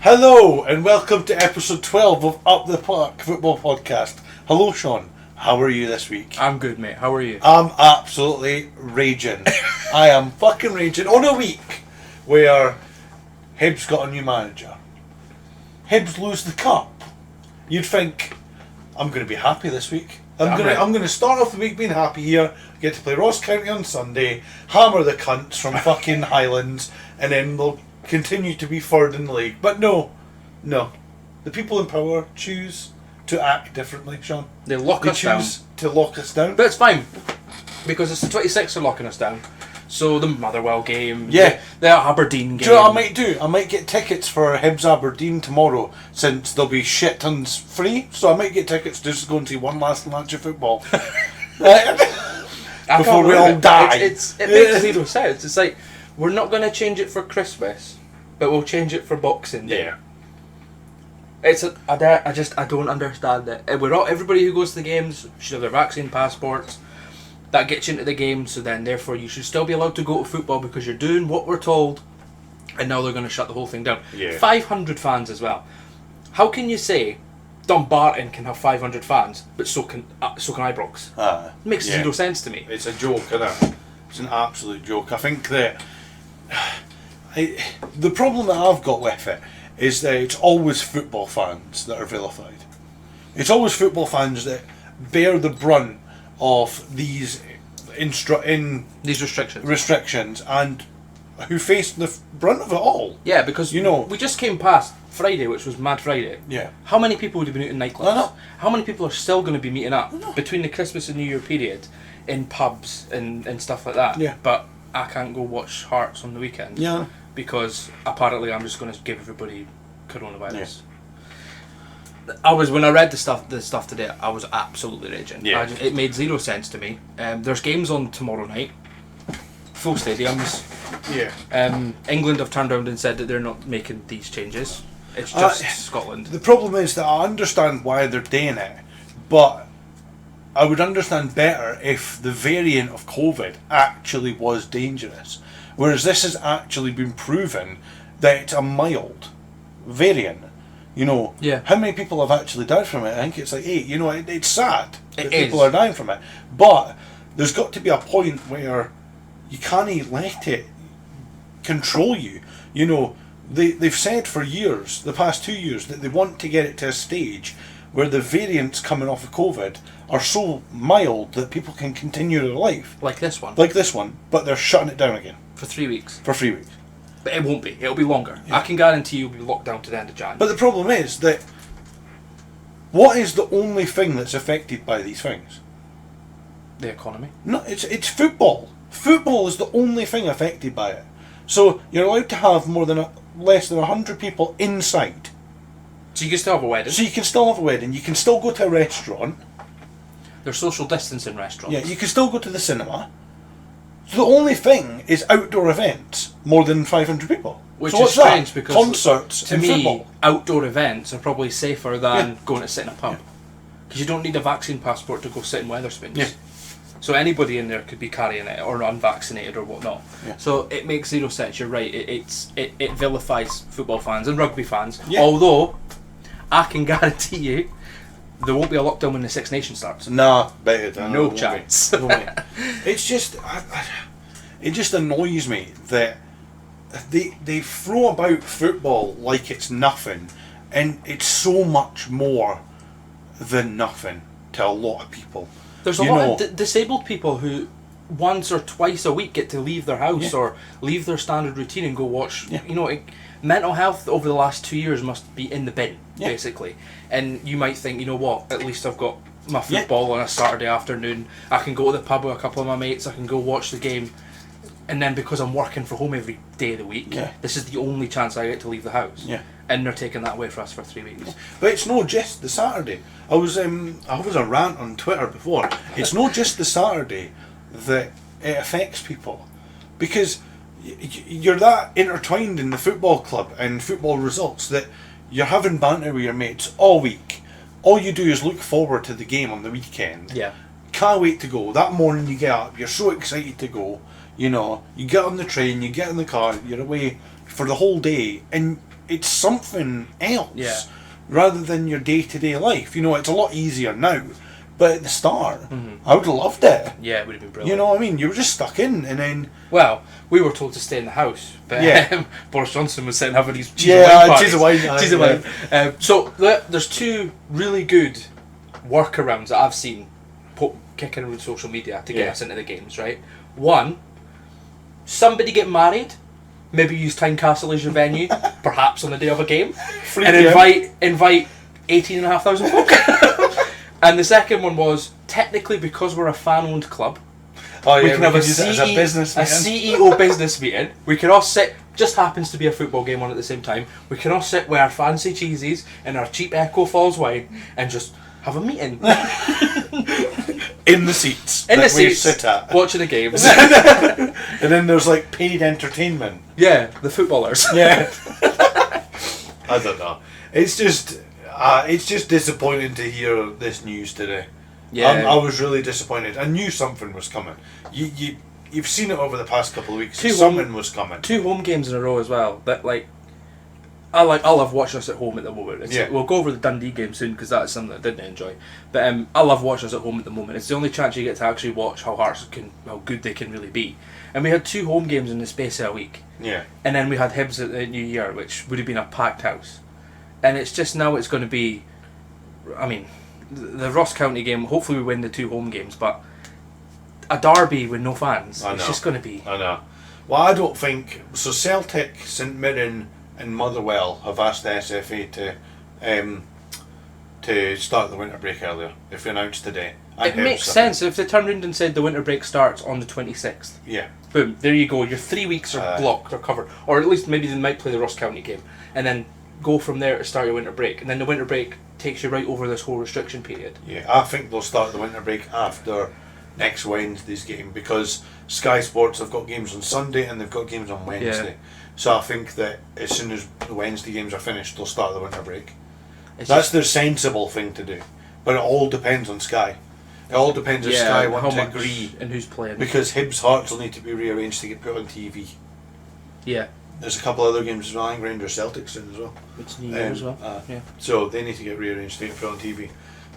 Hello and welcome to episode 12 of Up the Park Football Podcast. Hello Sean, how are you this week? I'm good, mate. How are you? I'm absolutely raging. I am fucking raging on a week where Hibs got a new manager. Hibs lose the cup. You'd think, I'm going to be happy this week. I'm going to start off the week being happy here, get to play Ross County on Sunday, hammer the cunts from fucking Highlands, and then we'll continue to be third in the league. But no. The people in power choose to act differently, Sean. They choose to lock us down. But it's fine, because it's the 26th are locking us down. So the Motherwell game, Yeah. the Aberdeen game. Do you know what I might do? I might get tickets for Hibs Aberdeen tomorrow, since there'll be shit tons free. So I might get tickets just to go and see one last match of football. Before we all die. It makes zero sense. It's like, we're not going to change it for Christmas, but we'll change it for Boxing Day. Yeah. I don't understand it. Everybody who goes to the games should have their vaccine passports. That gets you into the game, so then therefore you should still be allowed to go to football because you're doing what we're told, and now they're going to shut the whole thing down. Yeah. 500 fans as well. How can you say Dumbarton can have 500 fans, but so can Ibrox? It makes zero sense to me. It's a joke, isn't it? It's an absolute joke. I think that the problem that I've got with it is that it's always football fans that are vilified. It's always football fans that bear the brunt of these restrictions and who face the brunt of it all. Yeah, because we just came past Friday, which was Mad Friday. Yeah. How many people would have been out in nightclubs? I know. How many people are still going to be meeting up between the Christmas and New Year period in pubs and stuff like that? Yeah. But I can't go watch Hearts on the weekend. Yeah. Because apparently I'm just going to give everybody coronavirus. Yeah. When I read the stuff today, I was absolutely raging. Yeah. It made zero sense to me. There's games on tomorrow night. Full stadiums. Yeah. England have turned around and said that they're not making these changes. It's just Scotland. The problem is that I understand why they're doing it, but I would understand better if the variant of COVID actually was dangerous. Whereas this has actually been proven that it's a mild variant. How many people have actually died from it? I think it's like 8. It's sad that people are dying from it. But there's got to be a point where you can't let it control you. They've said for years, the past 2 years, that they want to get it to a stage where the variants coming off of COVID are so mild that people can continue their life. Like this one, but they're shutting it down again. For 3 weeks. But it won't be. It'll be longer. Yeah. I can guarantee you'll be locked down to the end of January. But the problem is that what is the only thing that's affected by these things? The economy. No, it's football. Football is the only thing affected by it. So you're allowed to have less than 100 people inside. So you can still have a wedding. You can still go to a restaurant. There's social distancing restaurants. Yeah, you can still go to the cinema. So the only thing is outdoor events, more than 500 people. Which is strange because concerts to and me, football. Outdoor events are probably safer than going to sit in a pub. Because you don't need a vaccine passport to go sit in Wetherspoons. Yeah. So anybody in there could be carrying it or unvaccinated or whatnot. Yeah. So it makes zero sense. You're right. It vilifies football fans and rugby fans. Yeah. Although I can guarantee you there won't be a lockdown when the Six Nations starts. Nah, better. No chance. It's just, it just annoys me that they throw about football like it's nothing, and it's so much more than nothing to a lot of people. There's a lot of disabled people who once or twice a week get to leave their house or leave their standard routine and go watch. Yeah. Mental health over the last 2 years must be in the bin, basically. And you might think, at least I've got my football on a Saturday afternoon. I can go to the pub with a couple of my mates. I can go watch the game. And then because I'm working from home every day of the week, this is the only chance I get to leave the house. Yeah. And they're taking that away for us for 3 weeks. Yeah. But it's not just the Saturday. I was a rant on Twitter before. It's not just the Saturday that it affects people, because you're that intertwined in the football club and football results that you're having banter with your mates all week. All you do is look forward to the game on the weekend. Yeah. Can't wait to go. That morning you get up, you're so excited to go. You get on the train, you get in the car, you're away for the whole day, and it's something else. Yeah. Rather than your day-to-day life. You know, it's a lot easier now. But at the start, I would have loved it. Yeah, it would have been brilliant. You know what I mean? You were just stuck in, and then... Well, we were told to stay in the house, but Yeah. Boris Johnson was sitting having his cheese and wine parties. cheese and wine. Cheese and wine. So there's two really good workarounds that I've seen kicking around social media to get us into the games, right? One, somebody get married, maybe use Tynecastle as your venue, perhaps on the day of a game, and invite 18,500 folk. And the second one was, technically, because we're a fan-owned club, we can have a CEO business meeting. We can all sit, just happens to be a football game on at the same time, we can all sit with our fancy cheesies and our cheap Echo Falls wine and just have a meeting. In the seats. In the we seats, sit at. watching the games. And then there's like paid entertainment. Yeah, the footballers. Yeah. I don't know. It's just disappointing to hear this news today. Yeah. I was really disappointed. I knew something was coming. You've seen it over the past couple of weeks. Something was coming. 2 home games in a row as well. That I love watching us at home at the moment. We'll go over the Dundee game soon because that's something that I didn't enjoy. But I love watching us at home at the moment. It's the only chance you get to actually watch how good they can really be. And we had 2 home games in the space of a week. Yeah. And then we had Hibs at the New Year, which would have been a packed house. And it's just now it's going to be, I mean, the Ross County game, hopefully we win the 2 home games, but a derby with no fans, it's just going to be... I know. Well, I don't think... So Celtic, St Mirren and Motherwell have asked the SFA to start the winter break earlier, if announced today. It makes sense if they turned around and said the winter break starts on the 26th. Yeah. Boom, there you go, your 3 weeks are blocked or covered. Or at least maybe they might play the Ross County game. And then go from there to start your winter break, and then the winter break takes you right over this whole restriction period. Yeah, I think they'll start the winter break after next Wednesday's game, because Sky Sports have got games on Sunday and they've got games on Wednesday. Yeah. So I think that as soon as the Wednesday games are finished, they'll start the winter break. That's their sensible thing to do, but it all depends on Sky. It all depends if Sky want to agree and who's playing. Because Hibs Hearts will need to be rearranged to get put on TV. Yeah. There's a couple other games as well. I think Rangers Celtic soon as well. It's New Year as well. Yeah. So they need to get rearranged to get put on TV.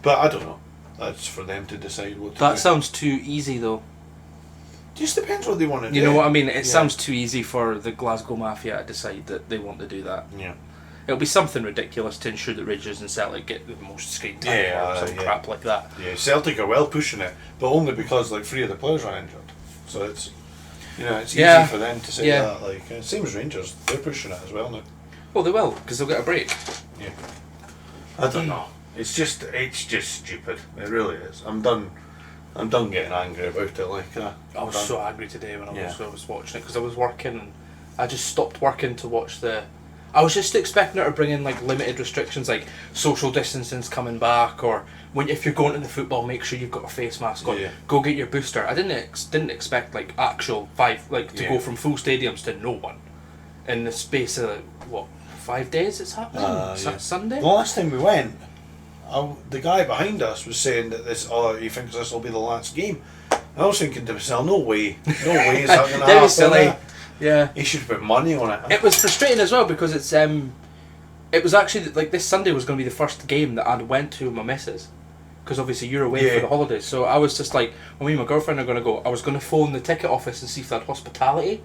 But I don't know. That's for them to decide what to do. That sounds too easy though. Just depends what they want to do. You know what I mean? It sounds too easy for the Glasgow Mafia to decide that they want to do that. Yeah. It'll be something ridiculous to ensure that Rangers and Celtic get the most screen time or some crap like that. Yeah, Celtic are well pushing it, but only because 3 of the players are injured. So it's... it's easy for them to say that. Same as Rangers, they're pushing it as well now. Well, they will, because they'll get a break. Yeah. I don't know. It's just stupid. It really is. I'm done getting angry about it. I was so angry today when I was watching it, because I was working and I just stopped working to watch the... I was just expecting it to bring in limited restrictions, like social distancing's coming back, or if you're going to the football, make sure you've got a face mask on. Yeah. Go get your booster. I didn't expect actual 5 to go from full stadiums to no one in the space of 5 days. It's happening. Sunday. The last time we went, the guy behind us was saying that he thinks this will be the last game. I was thinking to myself, no way is that going to happen. That was silly. Yeah, he should put money on it. It was frustrating as well because it was actually this Sunday was going to be the first game that I went to with my missus, because obviously you're away for the holidays. So I was just when me and my girlfriend are going to go, I was going to phone the ticket office and see if they had hospitality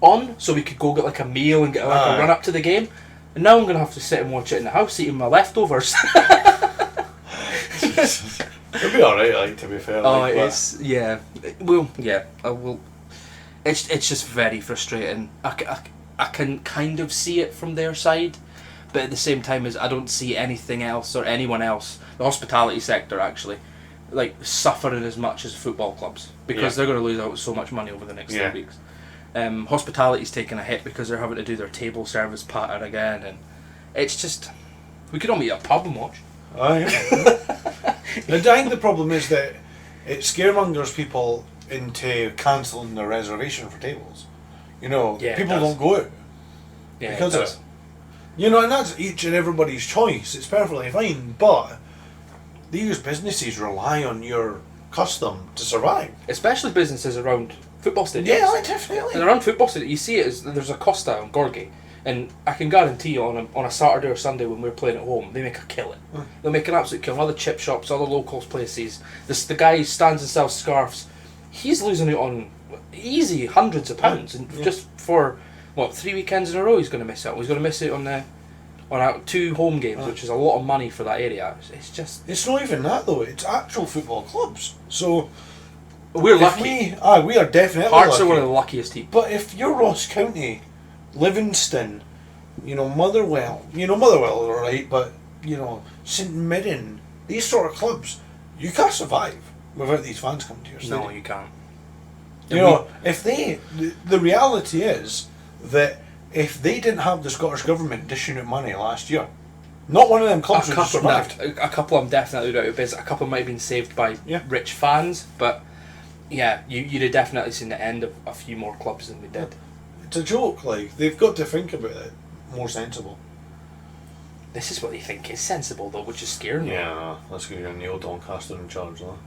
on, so we could go get a meal and get a run up to the game. And now I'm going to have to sit and watch it in the house, eating my leftovers. It'll be alright, to be fair. I will. It's just very frustrating. I can kind of see it from their side, but at the same time as I don't see anything else or anyone else, the hospitality sector actually, suffering as much as football clubs, because they're going to lose out so much money over the next 3 weeks. Hospitality's taking a hit because they're having to do their table service pattern again, and it's just, we could all meet at a pub and watch. I think the problem is that it scaremongers people into cancelling their reservation for tables. People don't go out because of it. And that's each and everybody's choice. It's perfectly fine, but these businesses rely on your custom to survive. Especially businesses around football stadiums. Yeah, definitely. And around football stadiums, you see it as there's a Costa on Gorgie, And I can guarantee you on a Saturday or Sunday when we're playing at home, they make a killing. They'll make an absolute killing. All the chip shops, all the locals places. The guy who stands and sells scarves, he's losing it on easy hundreds of pounds. And just for, 3 weekends in a row he's going to miss out. He's going to miss it on our 2 home games, which is a lot of money for that area. It's just... It's not even that though, it's actual football clubs. So... We're lucky. We are definitely Hearts lucky. are one of the luckiest teams. But if you're Ross County, Livingston, Motherwell, alright, but, St Mirren, these sort of clubs, you can't survive without these fans coming to your stadium. No, you can't. If they... The reality is that if they didn't have the Scottish Government dishing out money last year, not one of them clubs would have survived. A couple of them definitely out of business. A couple might have been saved by rich fans, but yeah, you'd have definitely seen the end of a few more clubs than we did. It's a joke, they've got to think about it more sensible. This is what they think is sensible though, which is scaring me. Yeah, let's get your Neil Doncaster in charge though.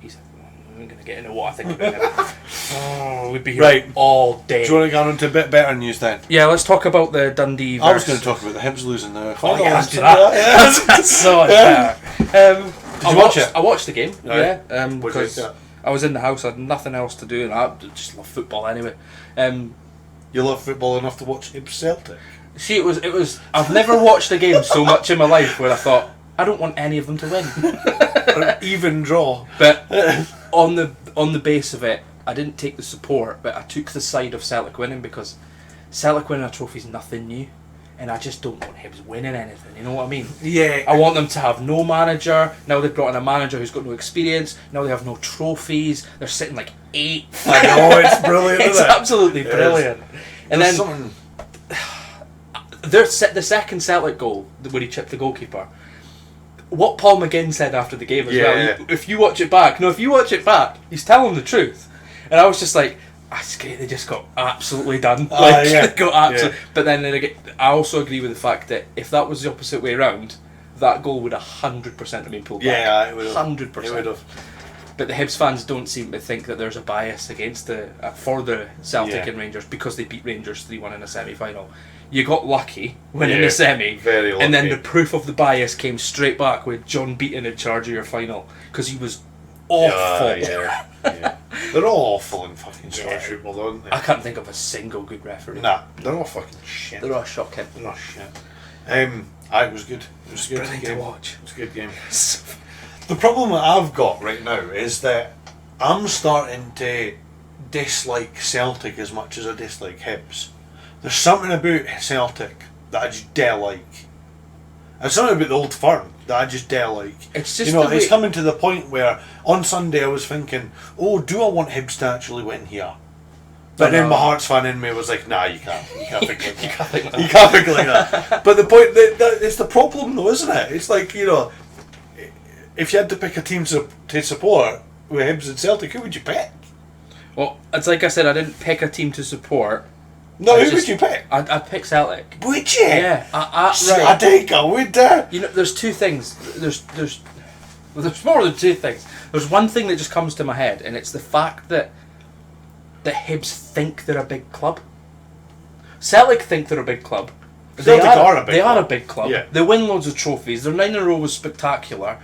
I'm going to get into what I think about him. We'd be here all day. Do you want to go on to a bit better news then? Yeah, let's talk about the Dundee I was going to talk about the Hibs losing the final. Let's do that. That's so much better. Did you watch it? I watched the game, Right. because I was in the house, I had nothing else to do, and I just love football anyway. You love football enough to watch Hibs Celtic? See, it was. I've never watched a game so much in my life where I thought, I don't want any of them to win. Or even draw. But on the base of it, I didn't take the support, but I took the side of Celtic winning, because Celtic winning a trophy is nothing new, and I just don't want Hibs winning anything. You know what I mean? Yeah. I want them to have no manager. Now they've brought in a manager who's got no experience. Now they have no trophies. They're sitting like 8th. I know, it's brilliant. It's absolutely brilliant. And There's then the second Celtic goal, where he chipped the goalkeeper. What Paul McGinn said after the game as well. If you watch it back, he's telling the truth. And I was just like, that's great. They just got absolutely done. They got absolutely. But then I also agree with the fact that if that was the opposite way around, that goal would 100% have been pulled back. Yeah, it would have. 100%. It would have. But the Hibs fans don't seem to think that there's a bias against for the Celtic and Rangers, because they beat Rangers 3-1 in a semi-final. You got lucky winning the semi, very lucky. And then the proof of the bias came straight back with John Beaton in charge of your final, because he was awful. Yeah. They're all awful in fucking Scottish football, aren't they? I can't think of a single good referee. Nah, they're all fucking shit. They're all shocking. They're all shit. It was good. It was a good Brilliant game. to watch. It was a good game. The problem that I've got right now is that I'm starting to dislike Celtic as much as I dislike Hibs. There's something about Celtic that I just don't like. There's something about the Old Firm that I just don't like. It's just it's coming to the point where on Sunday I was thinking, do I want Hibs to actually win here? But then my Hearts fan in me was like, nah, you can't. You can't think like that. You can't think like that. But the point, it's the problem though, isn't it? It's like, if you had to pick a team to support with Hibs and Celtic, who would you pick? Well, it's like I said, I didn't pick a team to support. No, who would you pick? I'd pick Celtic. Would you? Yeah. Right. I think I would. There's two things. There's more than two things. There's one thing that just comes to my head, and it's the fact that Hibs think they're a big club. Celtic think they're a big club. They are a big club. Yeah. They win loads of trophies. Their 9 in a row was spectacular.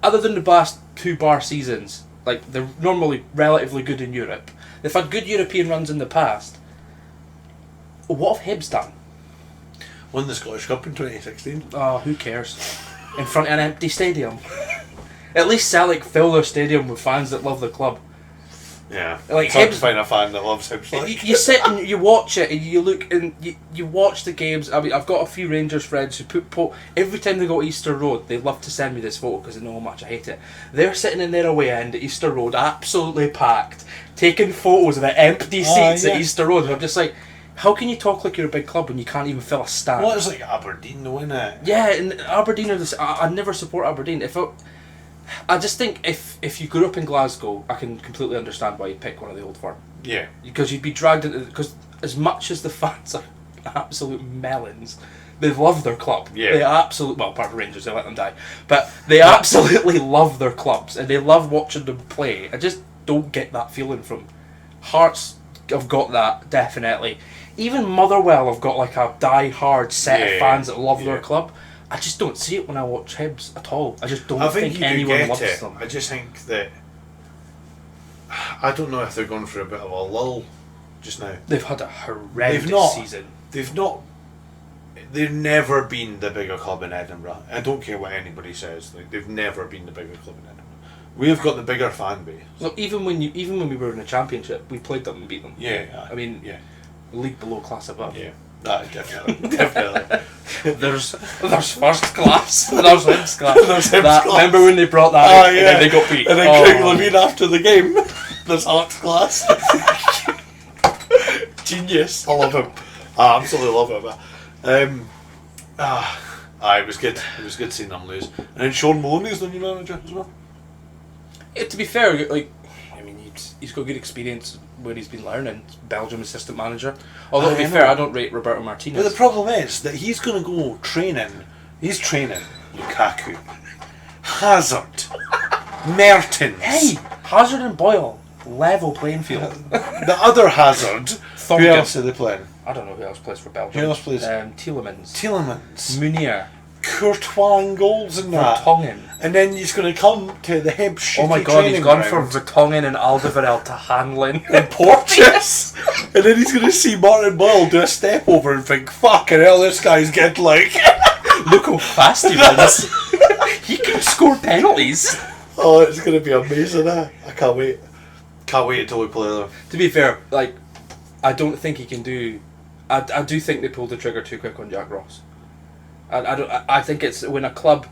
Other than the past 2 bar seasons, they're normally relatively good in Europe. They've had good European runs in the past. What have Hibs done? Won the Scottish Cup in 2016. Oh, who cares? In front of an empty stadium. At least Celtic fill their stadium with fans that love the club. Yeah, it's hard to find a fan that loves Hibs. You sit and you watch it, and you look and you watch the games. I mean, I've got a few Rangers friends who every time they go to Easter Road, they love to send me this photo because they know how much I hate it. They're sitting in their away end at Easter Road, absolutely packed, taking photos of the empty seats at Easter Road. And I'm just like, how can you talk like you're a big club when you can't even fill a stand? Well, it's like Aberdeen, though, isn't it? Yeah, and Aberdeen are I never support Aberdeen. I just think if you grew up in Glasgow, I can completely understand why you pick one of the Old Firm. Yeah. Because you'd be dragged into... Because as much as the fans are absolute melons, they love their club. Yeah. They absolutely... Well, apart from Rangers, they let them die. But they absolutely love their clubs, and they love watching them play. I just don't get that feeling from... Hearts have got that, definitely. even Motherwell have got like a die-hard set of fans that love their yeah. club. I just don't see it when I watch Hibs at all. I just don't I think think you anyone get loves it. them. I just think that I don't know if they're going for a bit of a lull just now. They've had a horrendous season. They've never been the bigger club in Edinburgh. I don't care what anybody says. Like, they've never been the bigger club in Edinburgh. We've got the bigger fan base. Look, even when we were in the Championship, we played them and beat them. Yeah. I mean, yeah. League below, class above. Yeah. Definitely. Definitely. There's first class. There's Hibs class. There's Hibs class. Remember when they brought that out and then they got beat? And then Craig Levine after the game. There's Hearts class. Genius. I love him. I absolutely love him. It was good. It was good seeing them lose. And then Sean Maloney's the new manager as well. To be fair, like, I mean, he's got good experience where he's been learning. Belgium assistant manager. Although to be fair, I don't rate Roberto Martinez. But the problem is that he's going to go training. He's training Lukaku, Hazard, Mertens. Hey, Hazard and Boyle, level playing field. The other Hazard. Who else are they playing? I don't know who else plays for Belgium. Who else plays? Tielemans. Munier. Courtois and goals and that. Vertonghen. And then he's going to come to the Hibs shitty Oh my god, he's gone ground. from Vertonghen and Alderweireld to Hanlon. In Porteous. And then he's going to see Martin Boyle do a step over and think, fucking hell, this guy's good, like. Look how fast he runs. He can score penalties. Oh, it's going to be amazing, I can't wait. Can't wait until we play them. To be fair, like, I don't think he can do... I do think they pulled the trigger too quick on Jack Ross. I think it's when a club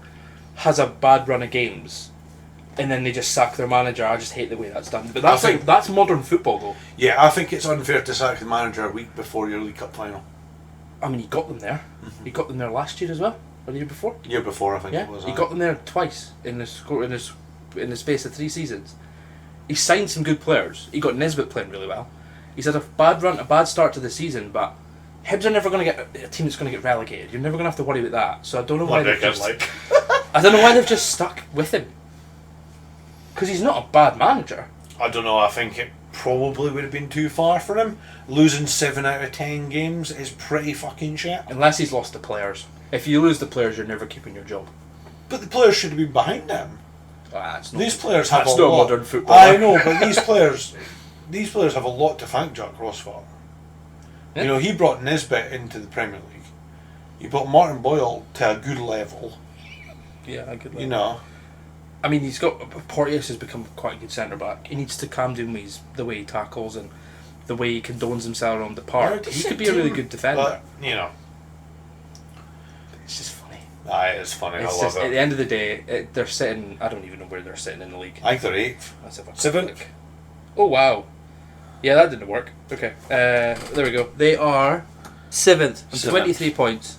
has a bad run of games and then they just sack their manager. I just hate the way that's done. But that's modern football, though. Yeah, I think it's unfair to sack the manager a week before your League Cup final. I mean, he got them there. He got them there last year as well, or the year before. Year before, I think it was. He got them there twice in the space of 3 seasons. He signed some good players. He got Nisbet playing really well. He's had a bad start to the season, but Hibs are never going to get a team that's going to get relegated. You're never going to have to worry about that. So I don't know why they've just, I don't know why they've just stuck with him. Because he's not a bad manager. I don't know. I think it probably would have been too far for him. Losing 7 out of 10 games is pretty fucking shit. Unless he's lost the players. If you lose the players, you're never keeping your job. But the players should have been behind him. These players have a lot. Modern football. I know, but these players have a lot to thank Jack Ross for. Yeah. You know, he brought Nisbet into the Premier League. He brought Martin Boyle to a good level. Yeah, a good level. You know. I mean, Porteous has become quite a good centre back. He needs to calm down the way he tackles and the way he condones himself around the park. He could be a really good defender. But, you know. It's just funny. It is funny. I love it. At the end of the day, they're sitting... I don't even know where they're sitting in the league. I think they're 8th. Let's have a 7th. look. Oh, wow. Yeah, that didn't work. Okay. There we go. They are 7th. 23 points.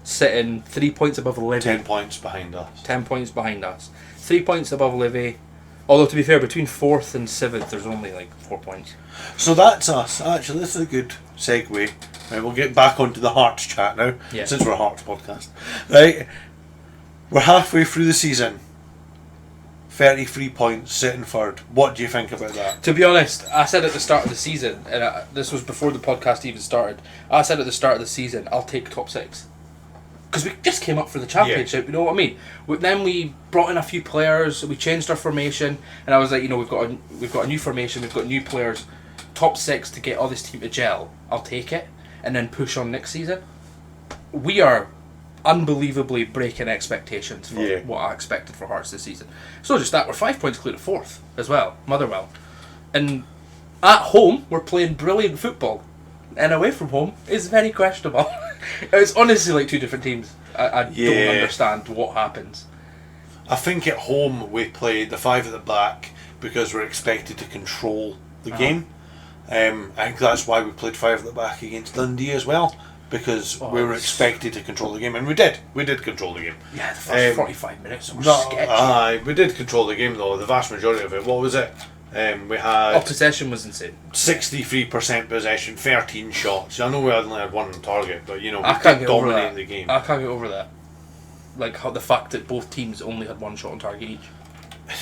Sitting 3 points above Livy. 10 points behind us. 10 points behind us. 3 points above Livy. Although, to be fair, between 4th and 7th, there's only like 4 points. So that's us. Actually, this is a good segue. Right, we'll get back onto the Hearts chat now, since we're a Hearts podcast. Right, we're halfway through the season. 33 points, sitting third. What do you think about that? To be honest, I said at the start of the season, and this was before the podcast even started, I said at the start of the season, I'll take top 6. Because we just came up for the championship, you know what I mean? Then we brought in a few players, we changed our formation, and I was like, you know, we've got a new formation, we've got new players, top 6 to get all this team to gel. I'll take it, and then push on next season. We are unbelievably breaking expectations for what I expected for Hearts this season. So just that, we're 5 points clear to 4th as well, Motherwell. And at home, we're playing brilliant football. And away from home is very questionable. It's honestly like 2 different teams. I don't understand what happens. I think at home we play the 5 at the back because we're expected to control the game. I think that's why we played 5 at the back against Dundee as well. Because we were expected to control the game, and we did. We did control the game. Yeah, the first 45 minutes were sketchy. We did control the game though. The vast majority of it. What was it? We had. Possession was insane. 63% possession, 13 shots. I know we only had 1 on target, but you know we can't dominate the game. I can't get over that. Like the fact that both teams only had 1 shot on target each.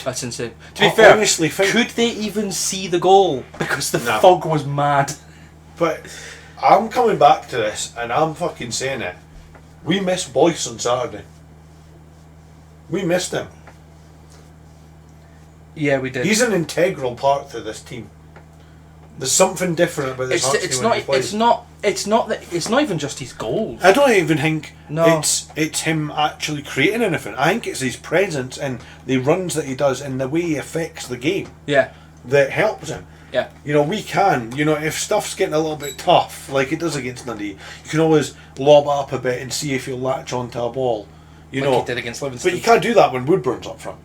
That's insane. To be fair, honestly, could they even see the goal because the fog was mad? But I'm coming back to this, and I'm fucking saying it. We missed Boyce on Saturday. We missed him. Yeah, we did. He's an integral part to this team. There's something different about this Hearts team when he plays. It's not even just his goals. I don't even think No. it's him actually creating anything. I think it's his presence and the runs that he does and the way he affects the game Yeah. that helps him. Yeah. You know, we can. You know, if stuff's getting a little bit tough, like it does against Dundee, you can always lob it up a bit and see if you'll latch onto a ball. You Like know, he did against Livingston. but you can't do that when Woodburn's up front.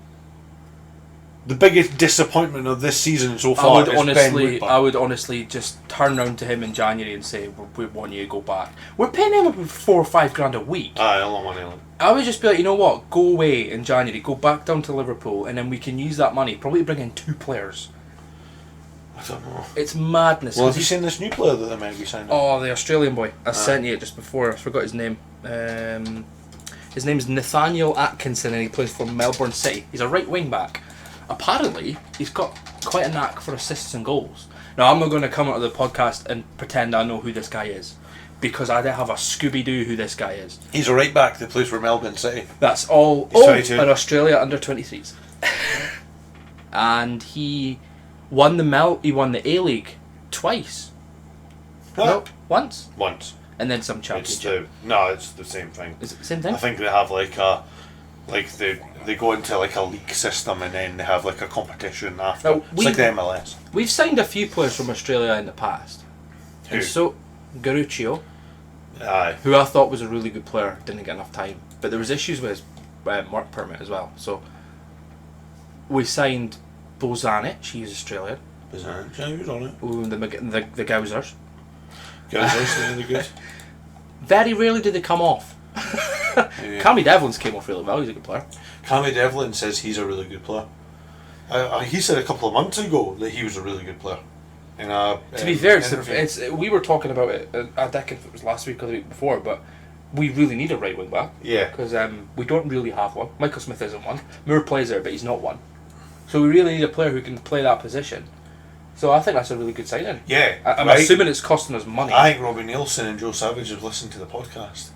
The biggest disappointment of this season so far is Ben Woodburn. I would honestly just turn round to him in January and say, we want you to go back. We're paying him about 4 or 5 grand a week. Aye, a lot of money. I would just be like, you know what, go away in January, go back down to Liverpool, and then we can use that money, probably bring in 2 players. I don't know. It's madness. Well, have you seen this new player that they might be signing? Oh, the Australian boy. I sent you it just before, I forgot his name. His name's Nathaniel Atkinson and he plays for Melbourne City. He's a right wing back. Apparently, he's got quite a knack for assists and goals. Now, I'm not going to come out of the podcast and pretend I know who this guy is, because I don't have a Scooby-Doo who this guy is. He's a right back that plays for Melbourne City. That's all. He's 22. In Australia under 23s. And he won the A-League twice. Huh? No, once. Once. And then some championship. It's the same thing. Is it the same thing? I think they have they go into like a league system and then they have like a competition after. Now, it's like the MLS. We've signed a few players from Australia in the past. Who? And so, Garuccio, Aye. who I thought was a really good player, didn't get enough time. But there was issues with his work permit as well. So, we signed Bozanic, he's Australian. Bozanic, yeah, who's on it? Ooh, the Gousers. Guys, they're good. Very rarely do they come off. Yeah. Cammy Devlin's came off really well, he's a good player. Cammy Devlin says he's a really good player. He said a couple of months ago that he was a really good player. To be fair, we were talking about it, I think if it was last week or the week before, but we really need a right wing back. Yeah. Because we don't really have one. Michael Smith isn't one. Moore plays there, but he's not one. So we really need a player who can play that position. So I think that's a really good signing. Yeah. I'm assuming it's costing us money. I think Robbie Nielsen and Joe Savage have listened to the podcast.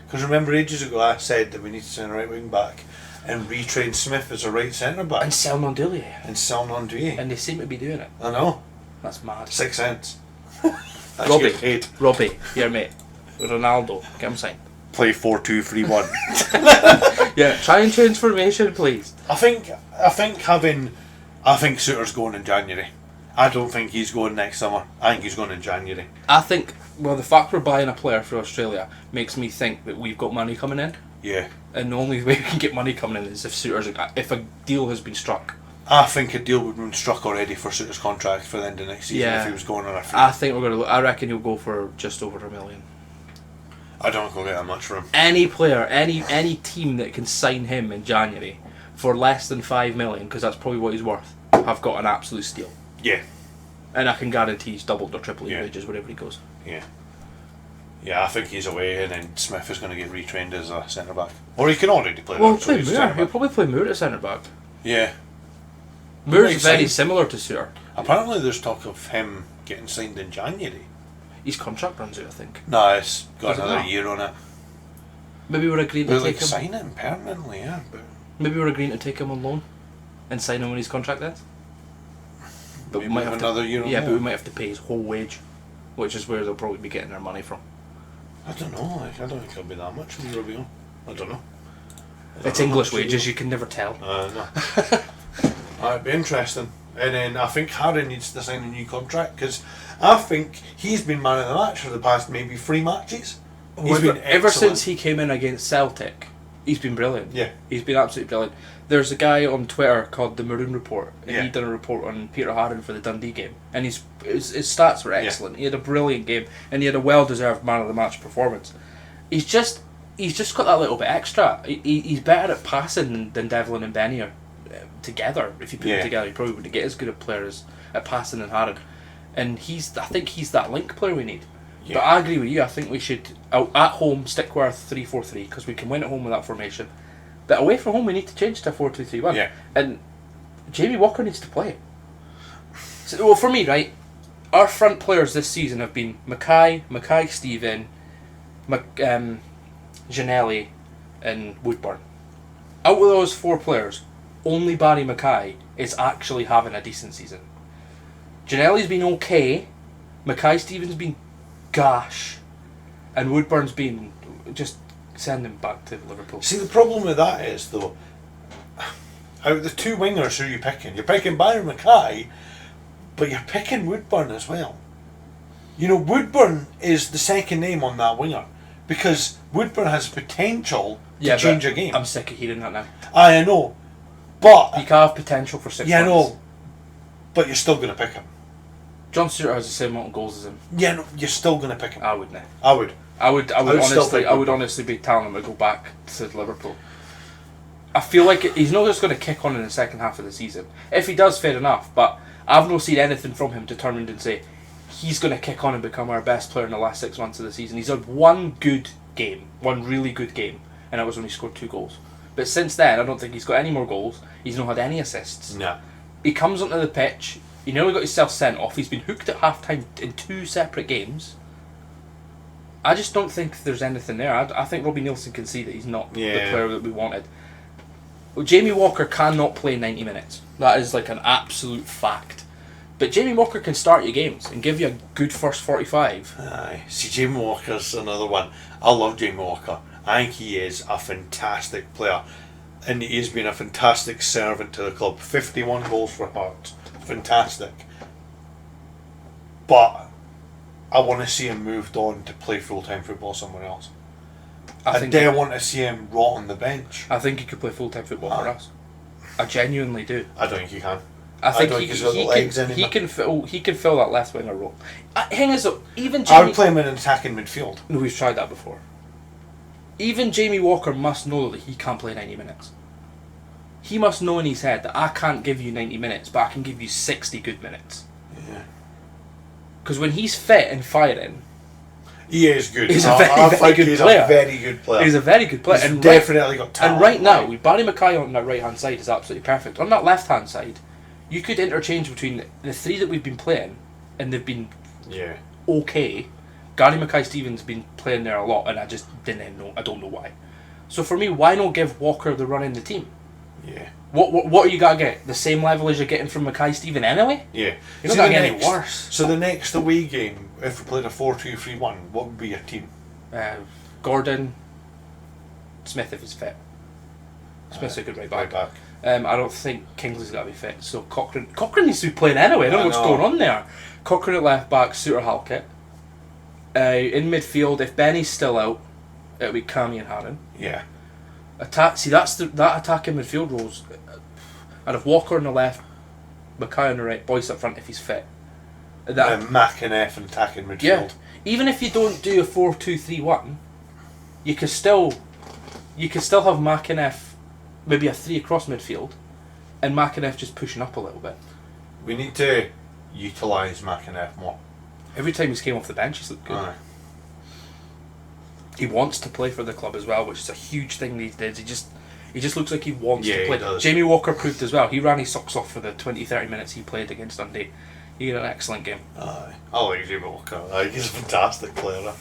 Because remember ages ago I said that we need to sign a right wing back and retrain Smith as a right centre back. And sell Nondillier. And sell Nondillier. And they seem to be doing it. I know. That's mad. 6 cents. Robbie, here mate. Ronaldo, get him signed. Play 4-2-3-1. Yeah, try and change formation, please. I think Suter's going in January. I don't think he's going next summer. I think he's going in January. I think, well, the fact we're buying a player for Australia makes me think that we've got money coming in. Yeah. And the only way we can get money coming in is if a deal has been struck. I think a deal would have been struck already for Suter's contract for the end of next season if he was going on a free. I reckon he'll go for just over $1 million. I don't think we'll get that much for him. Any player, any team that can sign him in January for less than $5 million, because that's probably what he's worth, have got an absolute steal. Yeah. And I can guarantee he's doubled or tripled his wages wherever he goes. Yeah. Yeah, I think he's away and then Smith is going to get retrained as a centre back. Or he can already play Well, that. So he'll probably play Moore at centre back. Yeah. Moore's very similar to Suter. Apparently there's talk of him getting signed in January. His contract runs out, I think. No, it's got another year on it. Maybe we're agreeing to take him. Sign him permanently, yeah. But maybe we're agreeing to take him on loan and sign him when his contract ends. But we might have another year on but we might have to pay his whole wage, which is where they'll probably be getting their money from. I don't know. I don't think it'll be that much from Ruby on. I don't know. It's English wages, you can never tell. No. It'd be interesting. And then I think Harry needs to sign a new contract because I think he's been man of the match for the past maybe 3 matches. Ever since he came in against Celtic, he's been brilliant. Yeah. He's been absolutely brilliant. There's a guy on Twitter called the Maroon Report, and he done a report on Peter Haring for the Dundee game, and his stats were excellent. He had a brilliant game, and he had a well-deserved man of the match performance. He's just got that little bit extra. He's better at passing than Devlin and Benny are together. If you put them together, he probably wouldn't get as good a player at passing than Haring. And I think he's that link player we need. Yeah. But I agree with you. I think we should at home stick with our 3-4-3 because we can win at home with that formation. But away from home, we need to change to 4-2-3-1. Yeah. And Jamie Walker needs to play. So, well, for me, right, our front players this season have been Mackay Stephen, Janelli, and Woodburn. Out of those 4 players, only Barry Mackay is actually having a decent season. Janelli's been okay, Mackay Stephen's been gash, and Woodburn's been just send him back to Liverpool. See, the problem with that is, though, out of the 2 wingers who are you picking? You're picking Barry Mackay, but you're picking Woodburn as well. You know, Woodburn is the second name on that winger, because Woodburn has potential to change a game. I'm sick of hearing that now. I know, but he can have potential for 6 months. Yeah, I know, but you're still going to pick him. John Stewart has the same amount of goals as him. Yeah, no, you're still going to pick him. I wouldn't. I would. I would honestly be telling him to go back to Liverpool. I feel like he's not just going to kick on in the second half of the season. If he does, fair enough, but I've not seen anything from him determined and say he's going to kick on and become our best player in the last 6 months of the season. He's had one really good game, and that was when he scored 2 goals. But since then, I don't think he's got any more goals. He's not had any assists. No. He comes onto the pitch, he nearly got himself sent off, he's been hooked at half-time in 2 separate games. I just don't think there's anything there. I think Robbie Nielsen can see that he's not the player that we wanted. Well, Jamie Walker cannot play 90 minutes. That is like an absolute fact. But Jamie Walker can start your games and give you a good first 45. Aye. See, Jamie Walker's another one. I love Jamie Walker. I think he is a fantastic player. And he has been a fantastic servant to the club. 51 goals for Hearts. Fantastic. But I want to see him moved on to play full-time football somewhere else. I want to see him rot on the bench. I think he could play full-time football for us. I genuinely do. I don't think he can. I think he can fill that left winger role. Thing is, even Jamie, I would play him in an attacking midfield. No, we've tried that before. Even Jamie Walker must know that he can't play 90 minutes. He must know in his head that I can't give you 90 minutes, but I can give you 60 good minutes. Yeah. Because when he's fit and firing, he is good. He's a very good player. A very good player. He's a very good player. He's definitely got talent. And right now, Barry Mackay on that right hand side is absolutely perfect. On that left hand side, you could interchange between the 3 that we've been playing, and they've been okay. Gary Mackay-Stevens been playing there a lot, and I just didn't know. I don't know why. So for me, why not give Walker the run in the team? Yeah. What are you gonna get? The same level as you're getting from Mackay-Steven anyway? Yeah. You're not gonna get any worse. So the next away game, if we played a 4-2-3-1, what would be your team? Gordon, Smith if he's fit. Smith's a good right back. I don't think Kingsley's got to be fit, so Cochrane needs to be playing anyway. I don't know what's going on there. Cochrane at left back, Suter Halkett. In midfield, if Benny's still out, it'll be Cammy and Harron. Yeah. That attacking midfield roles. I'd have Walker on the left, Mackay on the right, Boyce up front if he's fit. McInnes and attacking midfield. Yeah. Even if you don't do a 4-2-3-1, you could still have McInnes maybe a 3 across midfield, and McInnes just pushing up a little bit. We need to utilise McInnes more. Every time he's came off the bench, he's looked good. Aye. He wants to play for the club as well, which is a huge thing these days. He just looks like he wants to play. He does. Jamie Walker proved as well. He ran his socks off for the 20-30 minutes he played against Dundee. He had an excellent game. Aye. I like Jamie Walker. He's a fantastic player.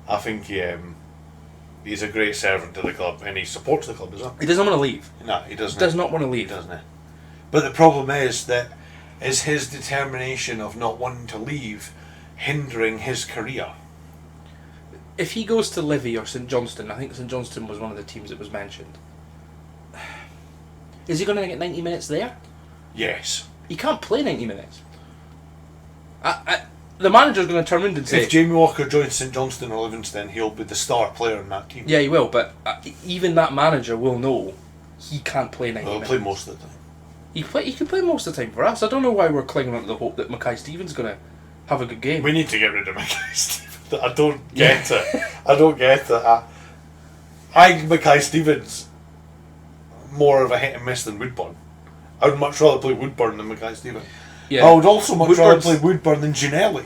I think he's a great servant to the club, and he supports the club as well. He doesn't want to leave. No, he doesn't. He does not want to leave. He doesn't. But the problem is his determination of not wanting to leave hindering his career. If he goes to Livy or St Johnstone, I think St Johnstone was one of the teams that was mentioned. Is he going to get 90 minutes there? Yes. He can't play 90 minutes. The manager's going to turn around and say... If Jamie Walker joins St Johnstone or Livingston, he'll be the star player in that team. Yeah, he will, but even that manager will know he can't play 90 minutes. He'll play most of the time. He can play most of the time for us. I don't know why we're clinging on to the hope that Mackay-Steven's going to have a good game. We need to get rid of Mackay-Stevens. I don't get it. I don't get it. I think Mackay-Stevens more of a hit and miss than Woodburn. I would much rather play Woodburn than Mackay-Stevens. Yeah. I would also much rather play Woodburn than Ginelli.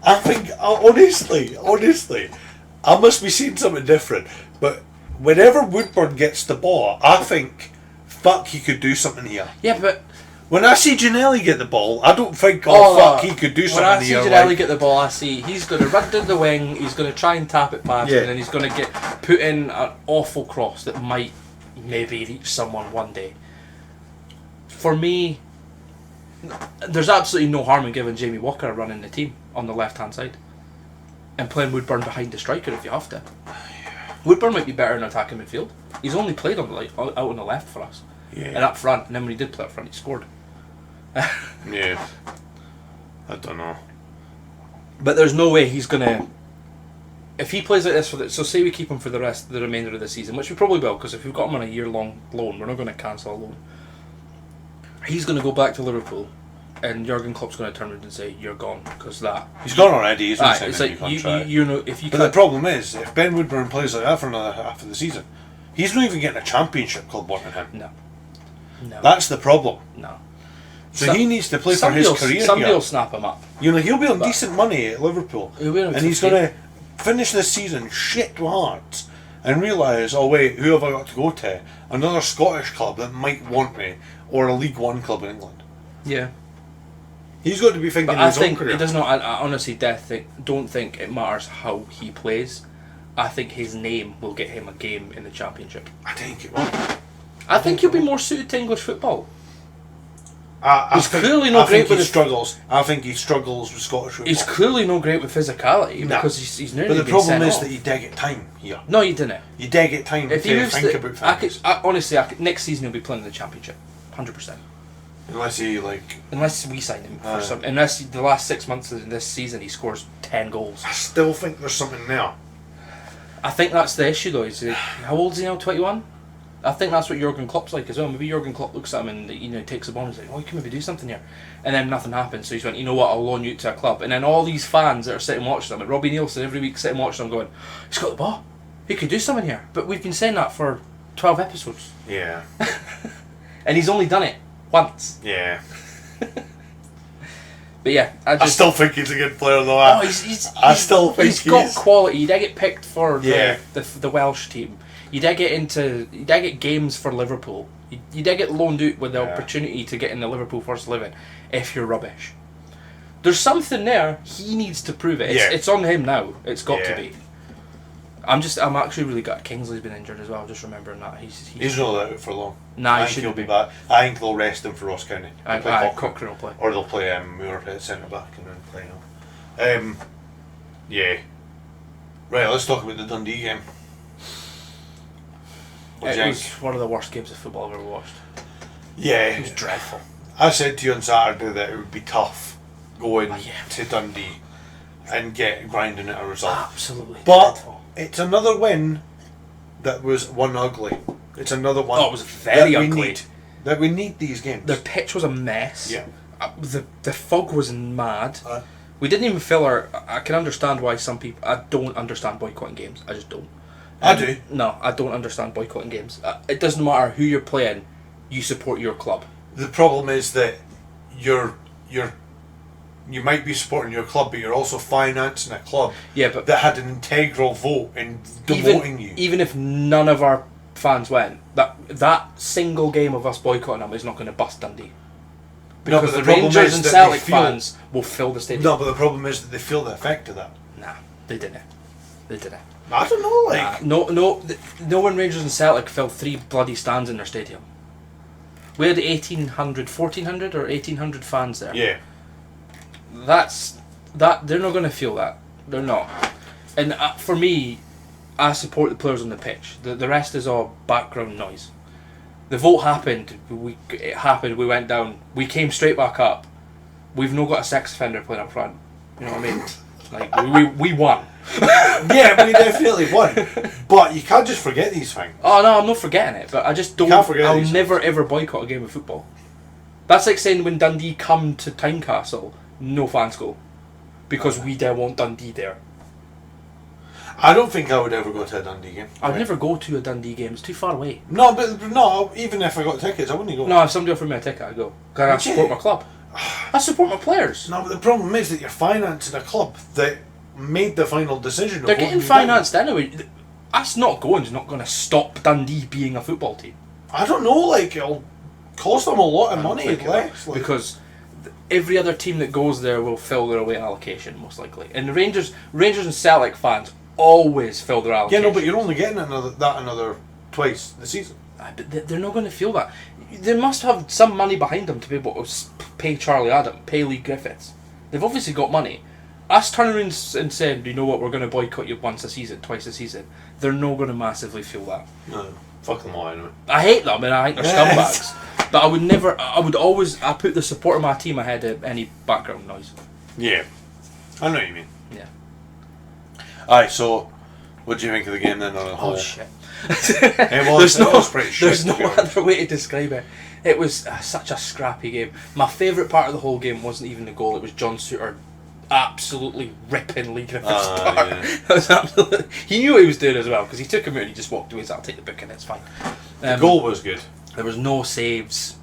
I think, honestly, I must be seeing something different, but whenever Woodburn gets the ball, I think, fuck, he could do something here. Yeah, but When I see Ginnelly get the ball, I don't think, he could do something. When I see here, Ginnelly get the ball, I see he's going to run down the wing, he's going to try and tap it past, and then he's going to get put in an awful cross that might maybe reach someone one day. For me, there's absolutely no harm in giving Jamie Walker a run in the team on the left-hand side and playing Woodburn behind the striker if you have to. Woodburn might be better in attacking midfield. He's only played on the out on the left for us, and up front. And then when he did play up front, he scored. Yeah, I don't know. But there's no way he's gonna. If he plays like this so say we keep him for the remainder of the season, which we probably will, because if we've got him on a year-long loan, we're not going to cancel a loan. He's going to go back to Liverpool, and Jurgen Klopp's going to turn around and say, "You're gone," because that. He's gone already. He's not it's signing a like new contract. you know if you. But the problem is, if Ben Woodburn plays like that for another half of the season, he's not even getting a Championship club wanting him. No. That's the problem. No. So he needs to play for his career. Somebody will snap him up. You know, he'll be on decent money at Liverpool, and he's going to finish this season shit to Hearts and realise, oh wait, who have I got to go to? Another Scottish club that might want me, or a League One club in England. Yeah. He's got to be thinking his own career. It does not. I honestly don't think it matters how he plays. I think his name will get him a game in the Championship. I think it will. I think he'll be more suited to English football. He's clearly not great with struggles. I think he struggles with Scottish football. He's clearly not great with physicality because he's nearly. But the problem is that you did get time here. No, you didn't. You did get time if to think about things. Honestly, next season he'll be playing in the Championship, 100%. Unless we sign him for some. Unless the last 6 months of this season he scores 10 goals. I still think there's something there. I think that's the issue though. Is how old is he now? 21. I think that's what Jurgen Klopp's like as well. Maybe Jurgen Klopp looks at him and takes a bomb and says, "Oh, you can maybe do something here," and then nothing happens. So he's went, "You know what? I'll loan you to a club." And then all these fans that are sitting watching him, like Robbie Nielsen, every week sitting watching him, going, "He's got the ball. He could do something here." But we've been saying that for 12 episodes. Yeah. And he's only done it once. Yeah. But yeah, I still think he's a good player though. He's got quality. He did get picked for the Welsh team. You did get games for Liverpool. You did get loaned out with the opportunity to get in the Liverpool First 11 if you're rubbish. There's something there. He needs to prove it. It's on him now. It's got to be. I'm actually really glad Kingsley's been injured as well. Just remembering that he's not out for long. Nah, I think he'll be back. I think they'll rest him for Ross County. Cochrane will play, or they'll play Moore at centre back and then play him. Yeah. Right, let's talk about the Dundee game. It was one of the worst games of football I've ever watched. Yeah, it was dreadful. I said to you on Saturday that it would be tough going to Dundee and grinding out a result. Absolutely. But dreadful. It's another win that was one ugly. It's another one. Oh, it was very ugly. That we need these games. The pitch was a mess. Yeah. The fog was mad. We didn't even fill our. I can understand why some people. I don't understand boycotting games. I just don't. I do. No, I don't understand boycotting games. It doesn't matter who you're playing. You support your club. The problem is that you might be supporting your club, but you're also financing a club but that had an integral vote in demoting you. Even if none of our fans went, that single game of us boycotting them is not going to bust Dundee. Because the Rangers and Celtic fans will fill the stadium. No, but the problem is that they feel the effect of that. Nah, they didn't. I don't know, no one Rangers and Celtic filled 3 bloody stands in their stadium. We had 1,400 or 1,800 fans there. Yeah. They're not going to feel that. They're not. And for me, I support the players on the pitch. The rest is all background noise. The vote happened. It happened. We went down. We came straight back up. We've not got a sex offender playing up front. You know what I mean? Like we won. Yeah, we definitely won. But you can't just forget these things. Oh no, I'm not forgetting it. But I just don't. I'll never ever boycott a game of football. That's like saying when Dundee come to Tynecastle, no fans go, because we don't want Dundee there. I don't think I would ever go to a Dundee game. I'd never go to a Dundee game. It's too far away. No, but no. Even if I got tickets, I wouldn't go. No, if somebody offered me a ticket, I'd go. Because I support my club. I support my players. No, but the problem is that you're financing a club that made the final decision. They're getting financed anyway. Us not going is not going to stop Dundee being a football team. I don't know. Cost them a lot of I don't money, think it Lex. will, because every other team that goes there will fill their away allocation, most likely. And the Rangers and Celtic fans always fill their allocation. Yeah, no, but you're only getting another twice this season. But they're not going to feel that. They must have some money behind them to be able to pay Charlie Adam, pay Lee Griffiths. They've obviously got money. Us turning around and saying, you know what, we're going to boycott you once a season, twice a season, they're not going to massively feel that. No, fuck them all anyway. I hate them and I think they're scumbags. But I would always put the support of my team ahead of any background noise. Yeah. I know what you mean. Yeah. Aye, so, what do you think of the game then on the whole? Oh shit. It was pretty shit. There's no other way to describe it. It was such a scrappy game. My favourite part of the whole game wasn't even the goal, it was John Suter absolutely ripping Lee Griffiths apart. Yeah. That was absolutely, he knew what he was doing as well, because he took him out and he just walked away. So I'll take the book and it's fine. The goal was good. There was no saves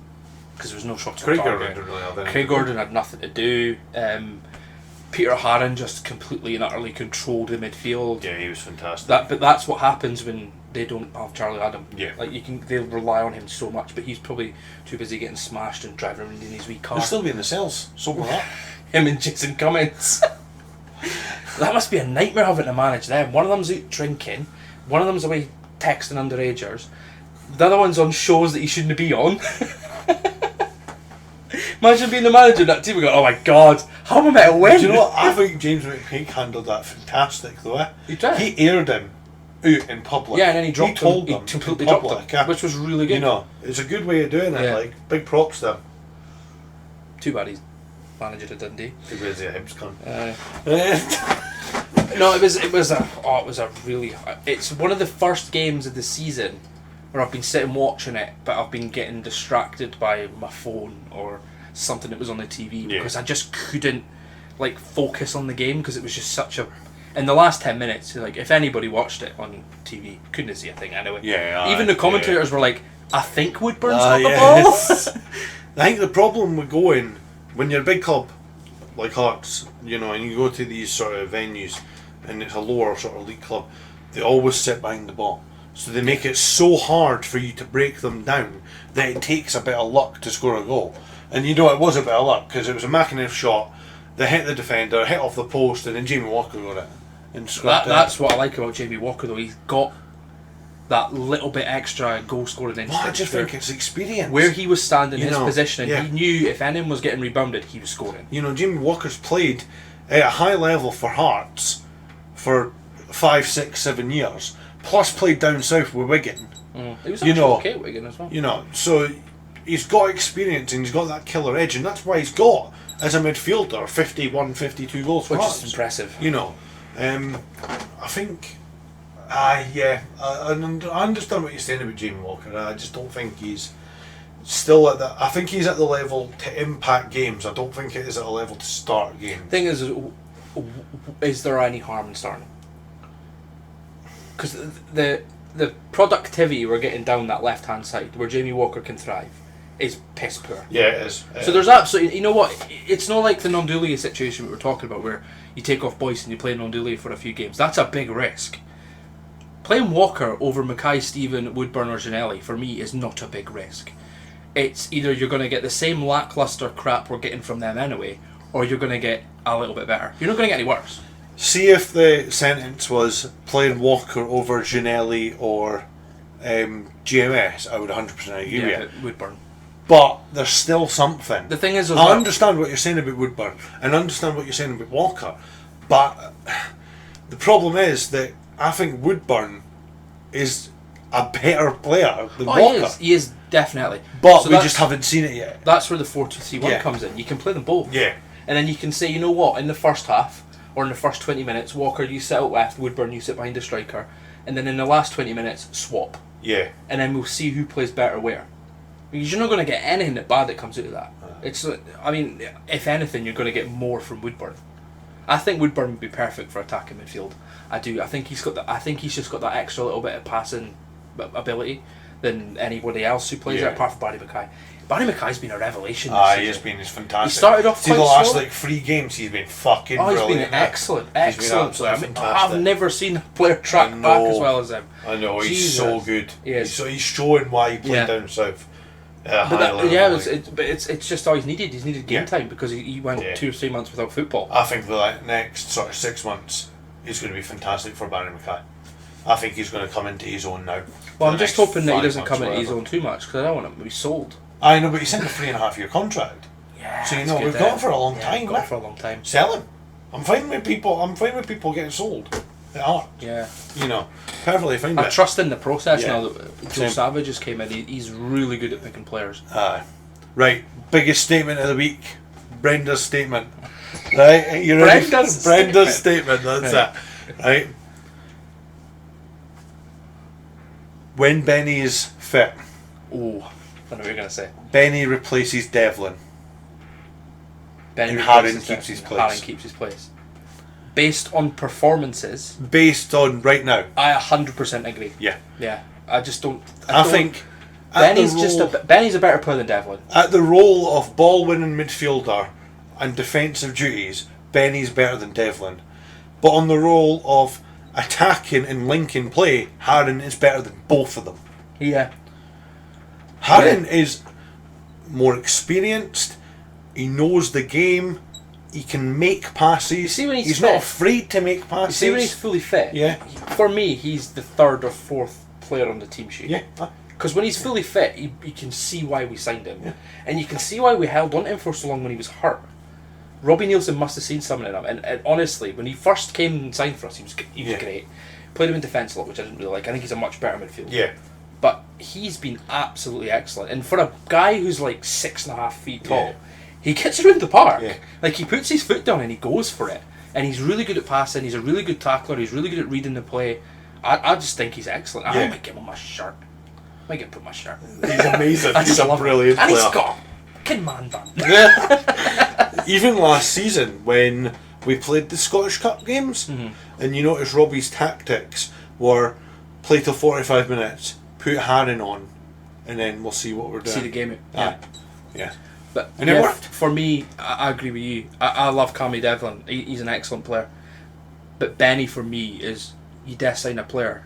because there was no shots on Craig target. Gordon didn't really have anything. Craig Gordon had nothing to do. Peter Haran just completely and utterly controlled the midfield. Yeah, he was fantastic. But that's what happens when they don't have Charlie Adam. Yeah. Like they'll rely on him so much, but he's probably too busy getting smashed and driving around in his wee car. He'll still be in the cells. So will that. Him and Jason Cummins. That must be a nightmare having to manage them. One of them's out drinking, one of them's away texting underagers, the other one's on shows that he shouldn't be on. Imagine being the manager of that team and going, oh my god, how am I meant to win? Do you know what? I think James McPake handled that fantastic though. He did. He aired him out in public. Yeah, and then he dropped told him. them He completely in public, dropped him, which was really good. You know, it's a good way of doing it. Yeah. Like, big props to him. Too bad he's manager of Dundee. Too busy at Hibs cunt. No, it was a really. It's one of the first games of the season where I've been sitting watching it, but I've been getting distracted by my phone or something that was on the TV because I just couldn't focus on the game because it was just such a. In the last 10 minutes, like if anybody watched it on TV, couldn't see a thing anyway. Yeah. Even the commentators were like, "I think Woodburn's got the yes. ball." I think the problem with going when you're a big club like Hearts, you know, and you go to these sort of venues, and it's a lower sort of league club, they always sit behind the ball. So they make it so hard for you to break them down that it takes a bit of luck to score a goal. And you know it was a bit of luck because it was a McInnes shot, they hit the defender, hit off the post, and then Jamie Walker got it. And that's what I like about Jamie Walker though, he's got that little bit extra goal scoring instinct. Well, I just think it's experience. Where he was standing, his position, yeah. he knew if anyone was getting rebounded, he was scoring. You know, Jamie Walker's played at a high level for Hearts for 5, 6, 7 years, plus played down south with Wigan. He was actually okay at Wigan as well. You know, so he's got experience and he's got that killer edge, and that's why he's got, as a midfielder, 51, 52 goals for Which Hearts. is impressive. You know, I think... I understand what you're saying about Jamie Walker. I just don't think he's still at that. I think he's at the level to impact games. I don't think it is at a level to start games. Thing is there any harm in starting? Because the productivity we're getting down that left hand side where Jamie Walker can thrive is piss poor. Yeah, it is. So there's absolutely, you know what? It's not like the Nondulia situation we were talking about where you take off Boyce and you play Nondulia for a few games. That's a big risk. Playing Walker over Mackay, Stephen, Woodburn or Giannelli for me is not a big risk. It's either you're going to get the same lacklustre crap we're getting from them anyway, or you're going to get a little bit better. You're not going to get any worse. See if the sentence was playing Walker over Giannelli or GMS, I would 100% agree with you. Woodburn. But there's still something. The thing is, I understand what you're saying about Woodburn and understand what you're saying about Walker, but the problem is that I think Woodburn is a better player than Walker. He is definitely. But so we just haven't seen it yet. That's where the 4-2-3-1 comes in. You can play them both. Yeah. And then you can say, you know what, in the first half, or in the first 20 minutes, Walker, you sit out left, Woodburn, you sit behind the striker. And then in the last 20 minutes, swap. Yeah. And then we'll see who plays better where. Because you're not going to get anything that bad that comes out of that. It's, I mean, if anything, you're going to get more from Woodburn. I think Woodburn would be perfect for attacking midfield. I do. I think he's got that. I think he's just got that extra little bit of passing ability than anybody else who plays it, apart from Barry Mackay. Barry Mackay's been a revelation this season. He has been. He's fantastic. He started off quite the last slow. 3 games he's been fucking he's brilliant. Been excellent. He's been absolutely fantastic. I've never seen a player track back as well as him. I know, he's Jesus. so good. He is. So he's showing why he played down south. it's just all he's needed. He's needed game time because he went 2 or 3 months without football. I think the next sort of 6 months is going to be fantastic for Barry Mackay. I think he's going to come into his own now. Well, I'm just hoping that he doesn't come into his own too much because I don't want him to be sold. I know, but he's in a 3.5-year contract. Yeah, so we've got him for a long time. Got him for a long time. Sell him. I'm fine with people getting sold. They are. Yeah. Perfectly fine. I trust in the process now that Joe Savage has came in. He's really good at picking players. Right. Biggest statement of the week. Brenda's statement. Right. You ready? Brenda's statement. That's it. Right. When Benny is fit. Oh, I know what you're going to say. Benny replaces Devlin. And Harren keeps his place. Harren keeps his place. Based on performances. Based on right now. I 100% agree. Yeah. Yeah. I just don't. I think. Benny's a better player than Devlin. At the role of ball winning midfielder and defensive duties, Benny's better than Devlin. But on the role of attacking and linking play, Harren is better than both of them. Yeah. Harren is more experienced. He knows the game. He can make passes. You see when he's not afraid to make passes. You see when he's fully fit? Yeah. For me, he's the 3rd or 4th player on the team sheet. Yeah. Because when he's fully fit, you can see why we signed him. Yeah. And you can see why we held on to him for so long when he was hurt. Robbie Nielsen must have seen something in him. And honestly, when he first came and signed for us, he was great. Played him in defence a lot, which I didn't really like. I think he's a much better midfielder. Yeah. But he's been absolutely excellent. And for a guy who's like 6.5 feet tall, he gets around the park. Yeah. Like, he puts his foot down and he goes for it. And he's really good at passing. He's a really good tackler. He's really good at reading the play. I just think he's excellent. I might give him a shirt. I might get put my shirt. He's amazing. He's a brilliant player. And he's got fucking man bun. Even last season when we played the Scottish Cup games, and you notice Robbie's tactics were play till 45 minutes, put Harren on, and then we'll see what we're doing. See the game. Yeah. But and it worked. For me, I agree with you. I love Cammy Devlin. He's an excellent player. But Benny, for me, is you sign a player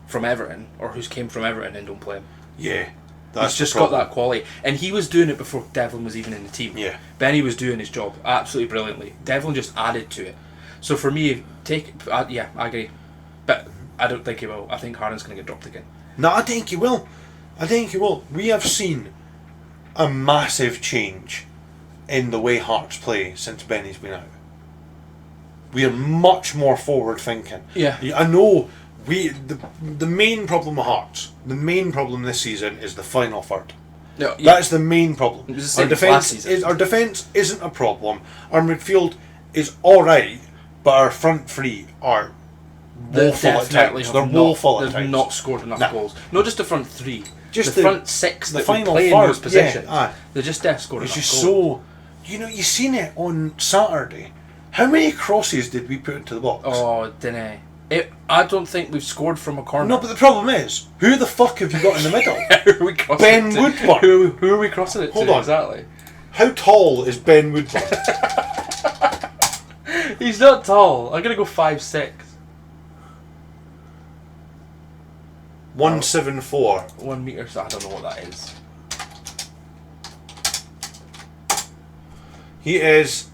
from Everton or who's came from Everton and don't play him. Yeah. He's just got that quality. And he was doing it before Devlin was even in the team. Yeah. Benny was doing his job absolutely brilliantly. Devlin just added to it. So for me, I agree. But I don't think he will. I think Harden's going to get dropped again. No, I think he will. We have seen a massive change in the way Hearts play since Benny's been out. We are much more forward thinking. Yeah. I know the main problem with Hearts, the main problem this season is the final third. No, that is the main problem. It was the same Our defence isn't a problem. Our midfield is alright, but our front three are woeful at times. They're woeful at times. They've not scored enough goals. Not just the front three. Just the front six the that final play in those positions. They just scored enough goals. It's just so... you seen it on Saturday. How many crosses did we put into the box? Oh, didn't I don't think we've scored from a corner. No, but the problem is, who the fuck have you got in the middle? Who are we crossing Ben it to? Woodburn. Who are we crossing it Hold to? on. Exactly. How tall is Ben Woodburn? He's not tall. I'm going to go 5'6". 174. 1 metre. I don't know what that is. He is...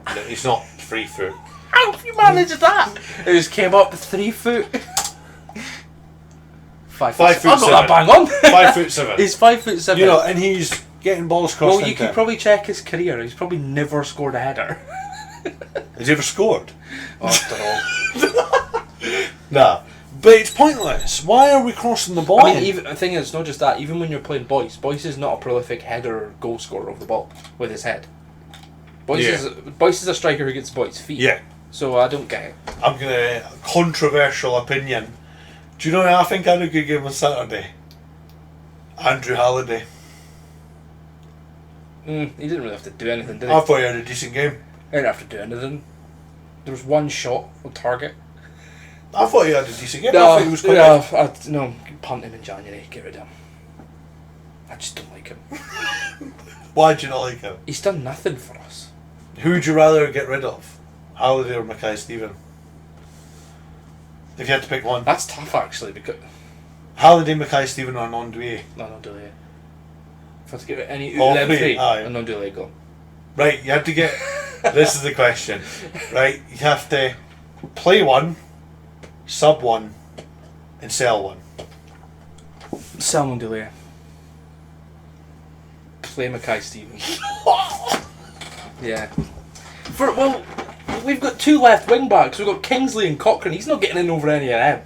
No, he's not 3 foot. How have you managed that? It just came up 3 foot. 5 foot 7. I'm not that bang on. 5'7". He's 5'7". You know, and he's getting balls crossed. Well, you could probably check his career. He's probably never scored a header. Has he ever scored? Oh, I don't know. Nah. But it's pointless. Why are we crossing the ball? I mean, the thing is, it's not just that. Even when you're playing Boyce is not a prolific header or goal scorer of the ball with his head. Boyce is a striker who gets the ball at his feet. Yeah. So I don't get it. I'm gonna controversial opinion. Do you know who I think had a good game on Saturday? Andrew Halliday. He didn't really have to do anything, did he? I thought he had a decent game. He didn't have to do anything. There was one shot on target. I thought he had a decent game. I thought he was quite good. No, punt him in January. Get rid of him. I just don't like him. Why do you not like him? He's done nothing for us. Who would you rather get rid of? Halliday or Mackay Stephen? If you had to pick one. That's tough, actually, because... Halliday, Mackay-Steven or Nondoué? No, Dundee. If I had to get any All them three, three, aye. and Dundee go. Right, you have to get... This is the question. Right, you have to play one, sub one, and sell one. Sell Dundee. Play Mackay-Steven. Yeah. Well, we've got 2 left wing backs. We've got Kingsley and Cochrane. He's not getting in over any of them.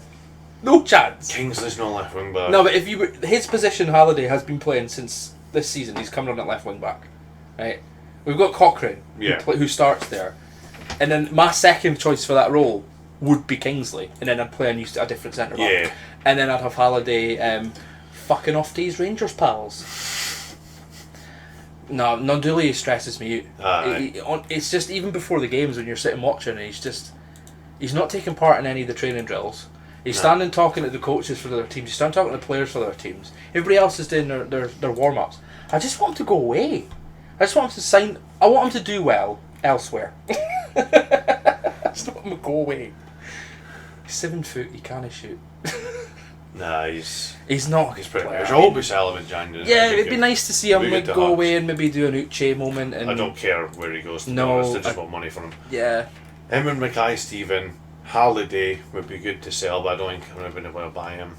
No chance. Kingsley's not left wing back. No, but if you were, his position, Halliday has been playing since this season. He's coming on at left wing back, right? We've got Cochrane, who starts there, and then my second choice for that role would be Kingsley, and then I'd play a different centre back. Yeah. And then I'd have Halliday fucking off to his Rangers pals. No, Nondoué stresses me out. It's just even before the games when you're sitting watching, and he's not taking part in any of the training drills. He's standing talking to the coaches for the other teams. He's standing talking to the players for the other teams. Everybody else is doing their warm ups. I just want him to go away. I just want him to sign. I want him to do well elsewhere. I just want him to go away. He's 7 foot. He can't shoot. Nah, he's not. He's pretty player. much. I hope we sell him in January. Yeah, it'd be nice to see him good to go have. away and maybe do an Uche moment. And I don't care where he goes. To No, be honest. I just want money for him. Yeah. Him and Mackay-Steven, Halliday would be good to sell, but I don't think I'm going to want to buy him.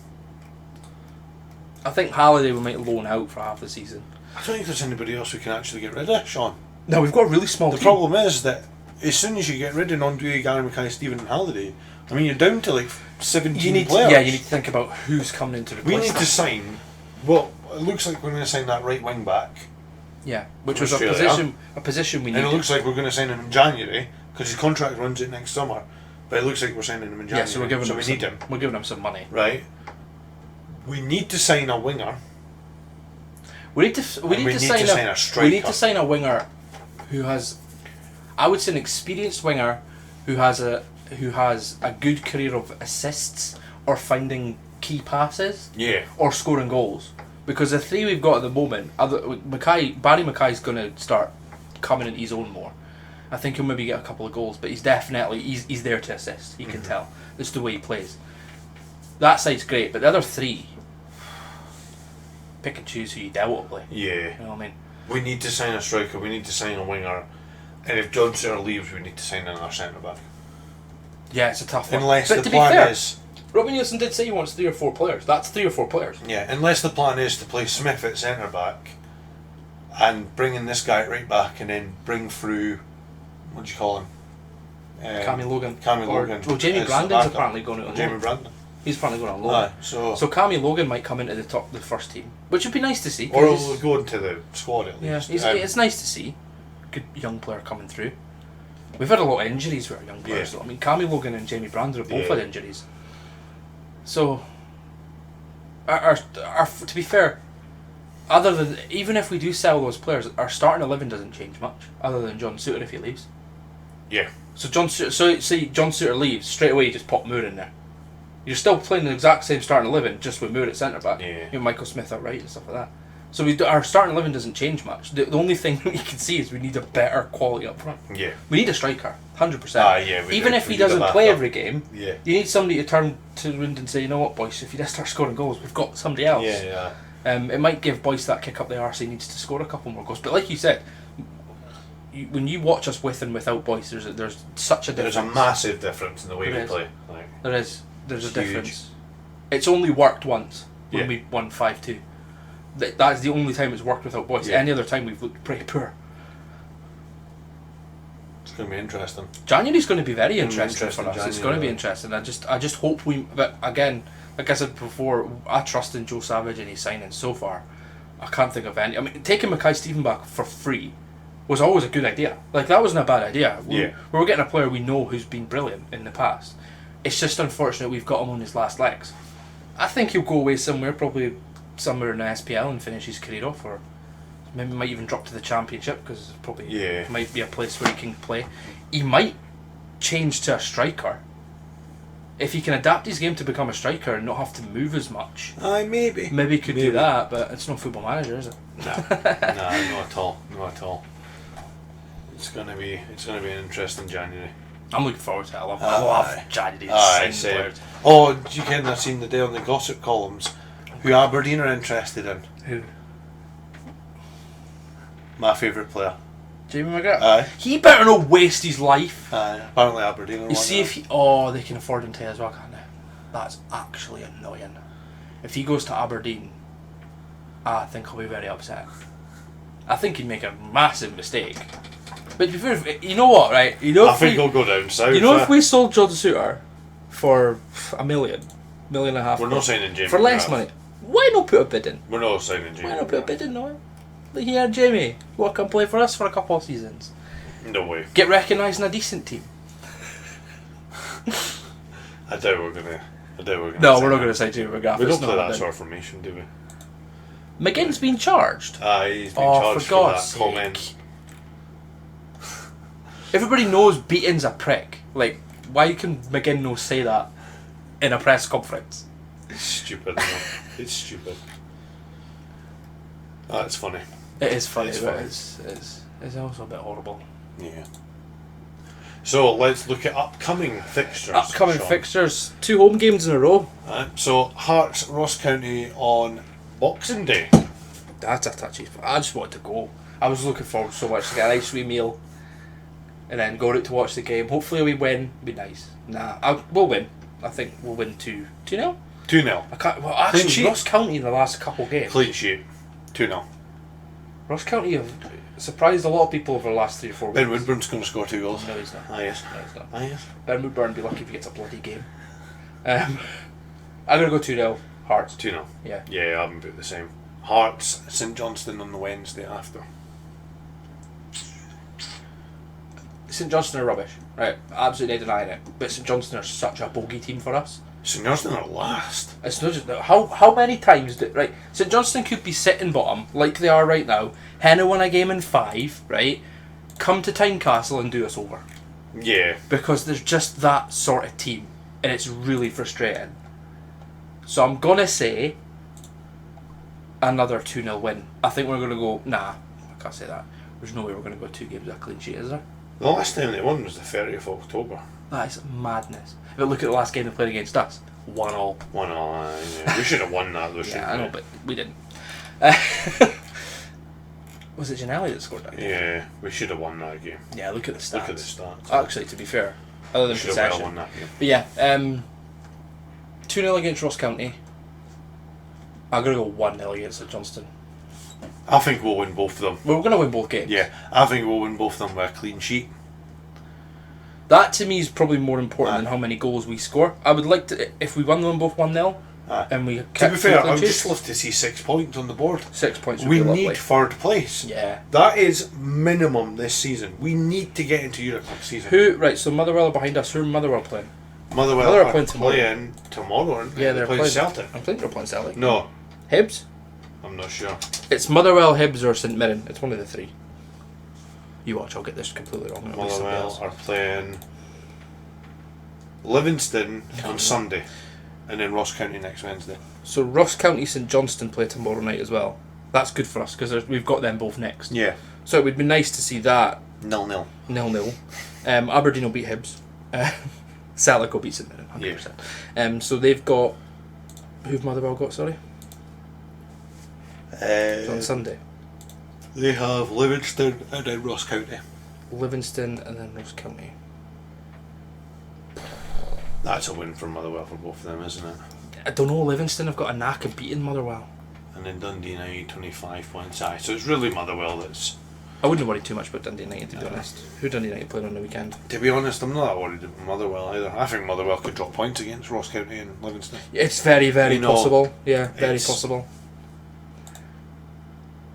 I think Halliday we might loan out for half the season. I don't think there's anybody else we can actually get rid of, Sean. No, we've got a really small The team. problem is that as soon as you get rid of Nondoué, Gary Mackay-Steven and Halliday, I mean, you're down to like 17 players. You need to think about who's coming into replace We need them. to sign. Well, it looks like we're going to sign that right wing back, Yeah, which from was Australia. a position we and it needed. looks like we're going to sign him in January because his contract runs out next summer. But it looks like we're signing him in January. Yeah, so we're giving him we some, need him, We're giving him some money. right? We need to sign a winger. We need to sign a striker. We need to sign a winger who has, I would say, an experienced winger who has a good career of assists or finding key passes. Yeah. Or scoring goals. Because the 3 we've got at the moment, Barry Mackay's going to start coming into his own more. I think he'll maybe get a couple of goals, but he's definitely he's there to assist. You can tell. It's the way he plays. That side's great, but the other 3, pick and choose who you dealt with. Yeah. You know what I mean? We need to sign a striker. We need to sign a winger. And if John Suter leaves, we need to sign another centre back. Yeah, it's a tough one. Unless but the to be plan fair, is. Robin Nielsen did say he wants 3 or 4 players. That's 3 or 4 players. Yeah, unless the plan is to play Smith at centre back and bring in this guy right back and then bring through, what do you call him? Cammy Logan. Logan. Well, Jamie as Brandon's backup. apparently going out on Jamie loan. Brandon. He's apparently going on loan. Aye, so Cammy Logan might come into the first team, which would be nice to see. or he's- we'll go into the squad at Yeah, least. it's nice to see. Good young player coming through. We've had a lot of injuries with our young players. Yeah. I mean, Cammy Logan and Jamie Brandon have both Yeah. had injuries. So, our to be fair, other than even if we do sell those players, our starting 11 doesn't change much, other than John Suter if he leaves. Yeah. So say John Suter leaves, straight away you just pop Moore in there. You're still playing the exact same starting 11, just with Moore at centre back. Yeah. You know, Michael Smith at right and stuff like that. So our starting 11 doesn't change much. The only thing we can see is we need a better quality up front. Yeah. We need a striker, 100%. Yeah. Even if we he need a doesn't play backup. every game, Yeah. you need somebody to turn to the wind and say, you know what, Boyce, if you just start scoring goals, we've got somebody else. Yeah. Yeah. It might give Boyce that kick up the arse. He needs to score a couple more goals. But like you said, when you watch us with and without Boyce, there's such a difference. There's a massive difference in the way There we is. play. Like, There's a Huge. difference. It's only worked once when Yeah. we won 5-2. That's the only time it's worked without Boyce. Yeah. Any other time we've looked pretty poor. it's going to be interesting. January's going to be very Gonna be interesting for interesting us. It's going to be January, interesting. I just hope we. But again, like I said before, I trust in Joe Savage and his signings so far. I can't think of any. I mean, taking Mackay-Steven back for free was always a good idea. Like that wasn't a bad idea. We were getting a player we know who's been brilliant in the past. It's just unfortunate we've got him on his last legs. I think he'll go away somewhere, probably somewhere in the SPL and finish his career off, or maybe might even drop to the Championship because probably might be a place where he can play. He might change to a striker if he can adapt his game to become a striker and not have to move as much. Maybe. Maybe he could do that, but it's not Football Manager, is it? No, not at all. Not at all. It's gonna be an interesting January. I'm looking forward to it. I love January. Same. Oh, you kind of seen the day on the gossip columns Who Aberdeen are interested in? Who? My favourite player. Jamie McGrath? Aye. He better not waste his life. Aye. Apparently Aberdeen are You see if he... Oh, they can afford him to as well, can't they? That's actually annoying. If he goes to Aberdeen, I think I'll be very upset. I think he'd make a massive mistake. But to be fair, you know what, right? You know, I think he'll go down south. You know, if we sold John Suter for $1 million, $1.5 million, we're not signing Jamie for less McGrath. money, why not put a bid in? We're not signing Jamie. Why not put a bid in, no? Look here, Jamie. You want to come play for us for a couple of seasons? No way. Get recognised in a decent team. I doubt we're gonna. No, we're not going to say Jamie McGrath. We don't It's play not that happening. sort of formation, do we? McGinn's been charged. Aye, he's been Oh, charged for for that God's sake. comment. Everybody knows Beaton's a prick. Like, why can McGinn not say that in a press conference? It's stupid. No? It's stupid. That's funny. It is funny, It's but funny. it's also a bit horrible. Yeah. So let's look at upcoming fixtures. Upcoming Sean. fixtures. 2 home games in a row. So Hearts, Ross County on Boxing Day. That's a touchy. I just wanted to go. I was looking forward so much to get a nice wee meal and then go out to watch the game. Hopefully we win. Be nice. We'll win. I think we'll win 2-0. 2-0. I can't. Well, Clean actually, sheet. Ross County in the last couple games. Clean sheet. 2-0. Ross County have surprised a lot of people over the last 3 or 4 weeks. Ben Woodburn's going to score 2 goals. No, he's not. Ah, yes. No, he's not. Ah, yes. Ben Woodburn be lucky if he gets a bloody game. I'm gonna go 2-0. Hearts. 2-0. Yeah. Yeah, I haven't put the same. Hearts, St Johnstone on the Wednesday after. St Johnstone are rubbish. Right, absolutely denying it. But St Johnstone are such a bogey team for us. St Johnstone are last. It's not just how many times right? St Johnstone could be sitting bottom like they are right now. Henna won a game in 5, right? Come to Tynecastle and do us over Yeah. because there's just that sort of team, and it's really frustrating. So I'm gonna say another 2-0 win. I think we're gonna go. Nah, I can't say that. There's no way we're gonna go 2 games with a clean sheet, is there? The last time they won was the 30th of October. That is madness. But look at the last game they played against us. 1-1. 1-0. Yeah. We should have won that though, Yeah, shouldn't I we? know, but we didn't. Was it Ginelli that scored that game? Yeah, we should have won that game. Yeah, look at the stats. Look at the stats. Actually, to be fair, other than We should have well possession. won that game. But yeah, 2-0 against Ross County. I'm going to go 1-0 against St Johnstone. I think we'll win both of them. Well, we're going to win both games. Yeah, I think we'll win both of them with a clean sheet. That to me is probably more important Aye. than how many goals we score. I would like to, if we won them both 1-0, Aye. and we To kept be fair, clean I would sheets, just love to see 6 points on the board. 6 points would We be lovely. need 3rd place. Yeah. That is minimum this season. We need to get into Europe next season. Right, so Motherwell are behind us. Who are Motherwell playing? Motherwell Motherwell are playing tomorrow. playing tomorrow, aren't they? Yeah, they're playing Celtic. I think they're playing Celtic. No, Hibs? I'm not sure. It's Motherwell, Hibs, or St Mirren. It's one of the 3. You watch, I'll get this completely wrong. It'll be somebody Motherwell else. are playing Livingston on Sunday, and then Ross County next Wednesday. So Ross County, St Johnstone play tomorrow night as well. That's good for us because we've got them both next. Yeah. So it would be nice to see that 0-0. 0-0. Aberdeen will beat Hibs. Celtic will beat St Mirren, 100%. So they've got... Who've Motherwell got, sorry? It's on Sunday. They have Livingston and then Ross County. Livingston and then Ross County. That's a win for Motherwell for both of them, isn't it? I don't know, Livingston have got a knack of beating Motherwell. And then Dundee United 25 points. Aye, so it's really Motherwell that's... I wouldn't worry too much about Dundee United, to be honest. Who Dundee United playing on the weekend? To be honest, I'm not that worried about Motherwell either. I think Motherwell could drop points against Ross County and Livingston. It's very, very You know, possible. Yeah, very it's- possible.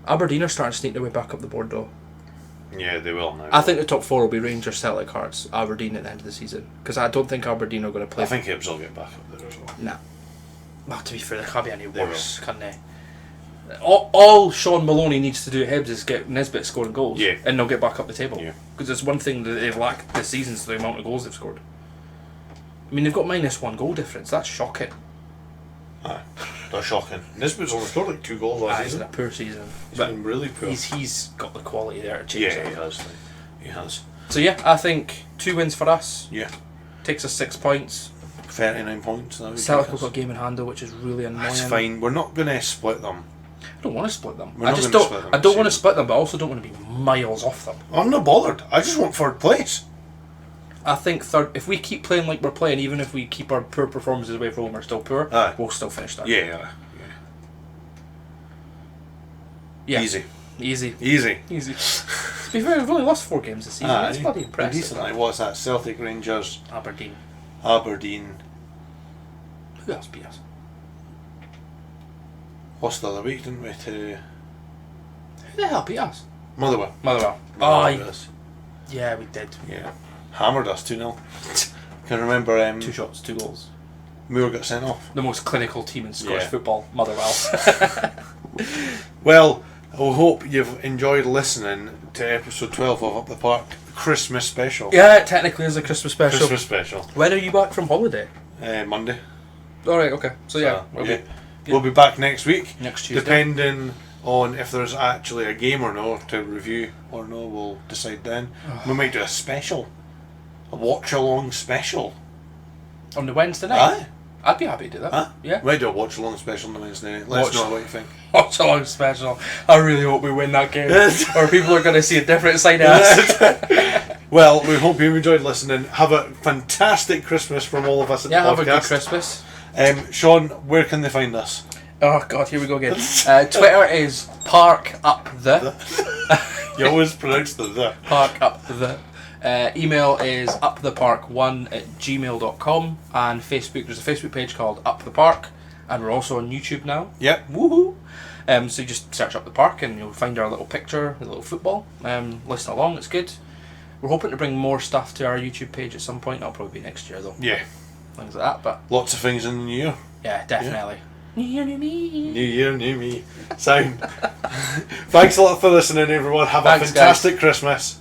Aberdeen are starting to sneak their way back up the board though. Yeah, they will now. I think the top 4 will be Rangers, Celtic, Hearts, Aberdeen at the end of the season. Because I don't think Aberdeen are going to play... I think Hibs will get back up there as well. Nah. Well, to be fair, they can't be any They worse, can they? All Sean Maloney needs to do at Hibs is get Nisbet scoring goals. Yeah. And they'll get back up the table. Yeah. Because there's one thing that they've lacked this season is the amount of goals they've scored. I mean, they've got -1 goal difference. That's shocking. Aye, that's shocking. Nisbet's only scored like 2 goals last It's season. a poor season. He's But been really poor. he's got the quality there to change Yeah, it. he has. He has. So yeah, I think 2 wins for us. Yeah. Takes us 6 points. 39 points. That would Celtic take have us. got a game in hand though, which is really annoying. That's fine. We're not going to split them. I don't want to split them. We're I not just gonna don't. split them I this don't want to season. split them, but I also don't want to be miles off them. I'm not bothered. I just want third place. I think third. If we keep playing like we're playing, even if we keep our poor performances away from home are still poor, Aye. we'll still finish third. Yeah. Yeah. Easy. Easy. Easy. To be fair, we've only lost 4 games this season. That's bloody impressive. Decently. What's that? Celtic, Rangers, Aberdeen. Aberdeen. Who else beat us? Lost the other week, didn't we? To Who the hell beat us? Motherwell. Motherwell. Motherwell. Yeah, we did. Yeah. Hammered us 2-0. Can remember 2 shots, 2 goals. Moore got sent off. The most clinical team in Scottish Yeah. football, Motherwell. Well, I hope you've enjoyed listening to episode 12 of Up the Park Christmas special. Yeah, it technically is a Christmas special. Christmas special. When are you back from holiday? Monday. Alright, okay. So yeah, We'll be back next week. Next Tuesday. Depending on if there's actually a game or no to review or no, we'll decide then. We might do a special. A watch along special. On the Wednesday night? Aye. I'd be happy to do that. Huh? Yeah. We might do a watch along special on the Wednesday night. Let us know what you think. Watch along special. I really hope we win that game. Or people are going to see a different side of us. Well, we hope you've enjoyed listening. Have a fantastic Christmas from all of us at Yeah, the have a good podcast. Christmas. Sean, where can they find us? Oh god, here we go again. Twitter is Park Up The. You always pronounce the. Park Up The. Email is upthepark1@gmail.com, and Facebook, there's a Facebook page called Up the Park, and we're also on YouTube now. Yep. Woohoo! So you just search Up the Park and you'll find our little picture, the little football. Listen along, it's good. We're hoping to bring more stuff to our YouTube page at some point. That'll probably be next year though. Yeah. Things like that, but Lots of things in the new year. yeah, definitely. New year, new me. New year, new me. Sound. Thanks a lot for listening, everyone. Have Thanks, a fantastic Christmas.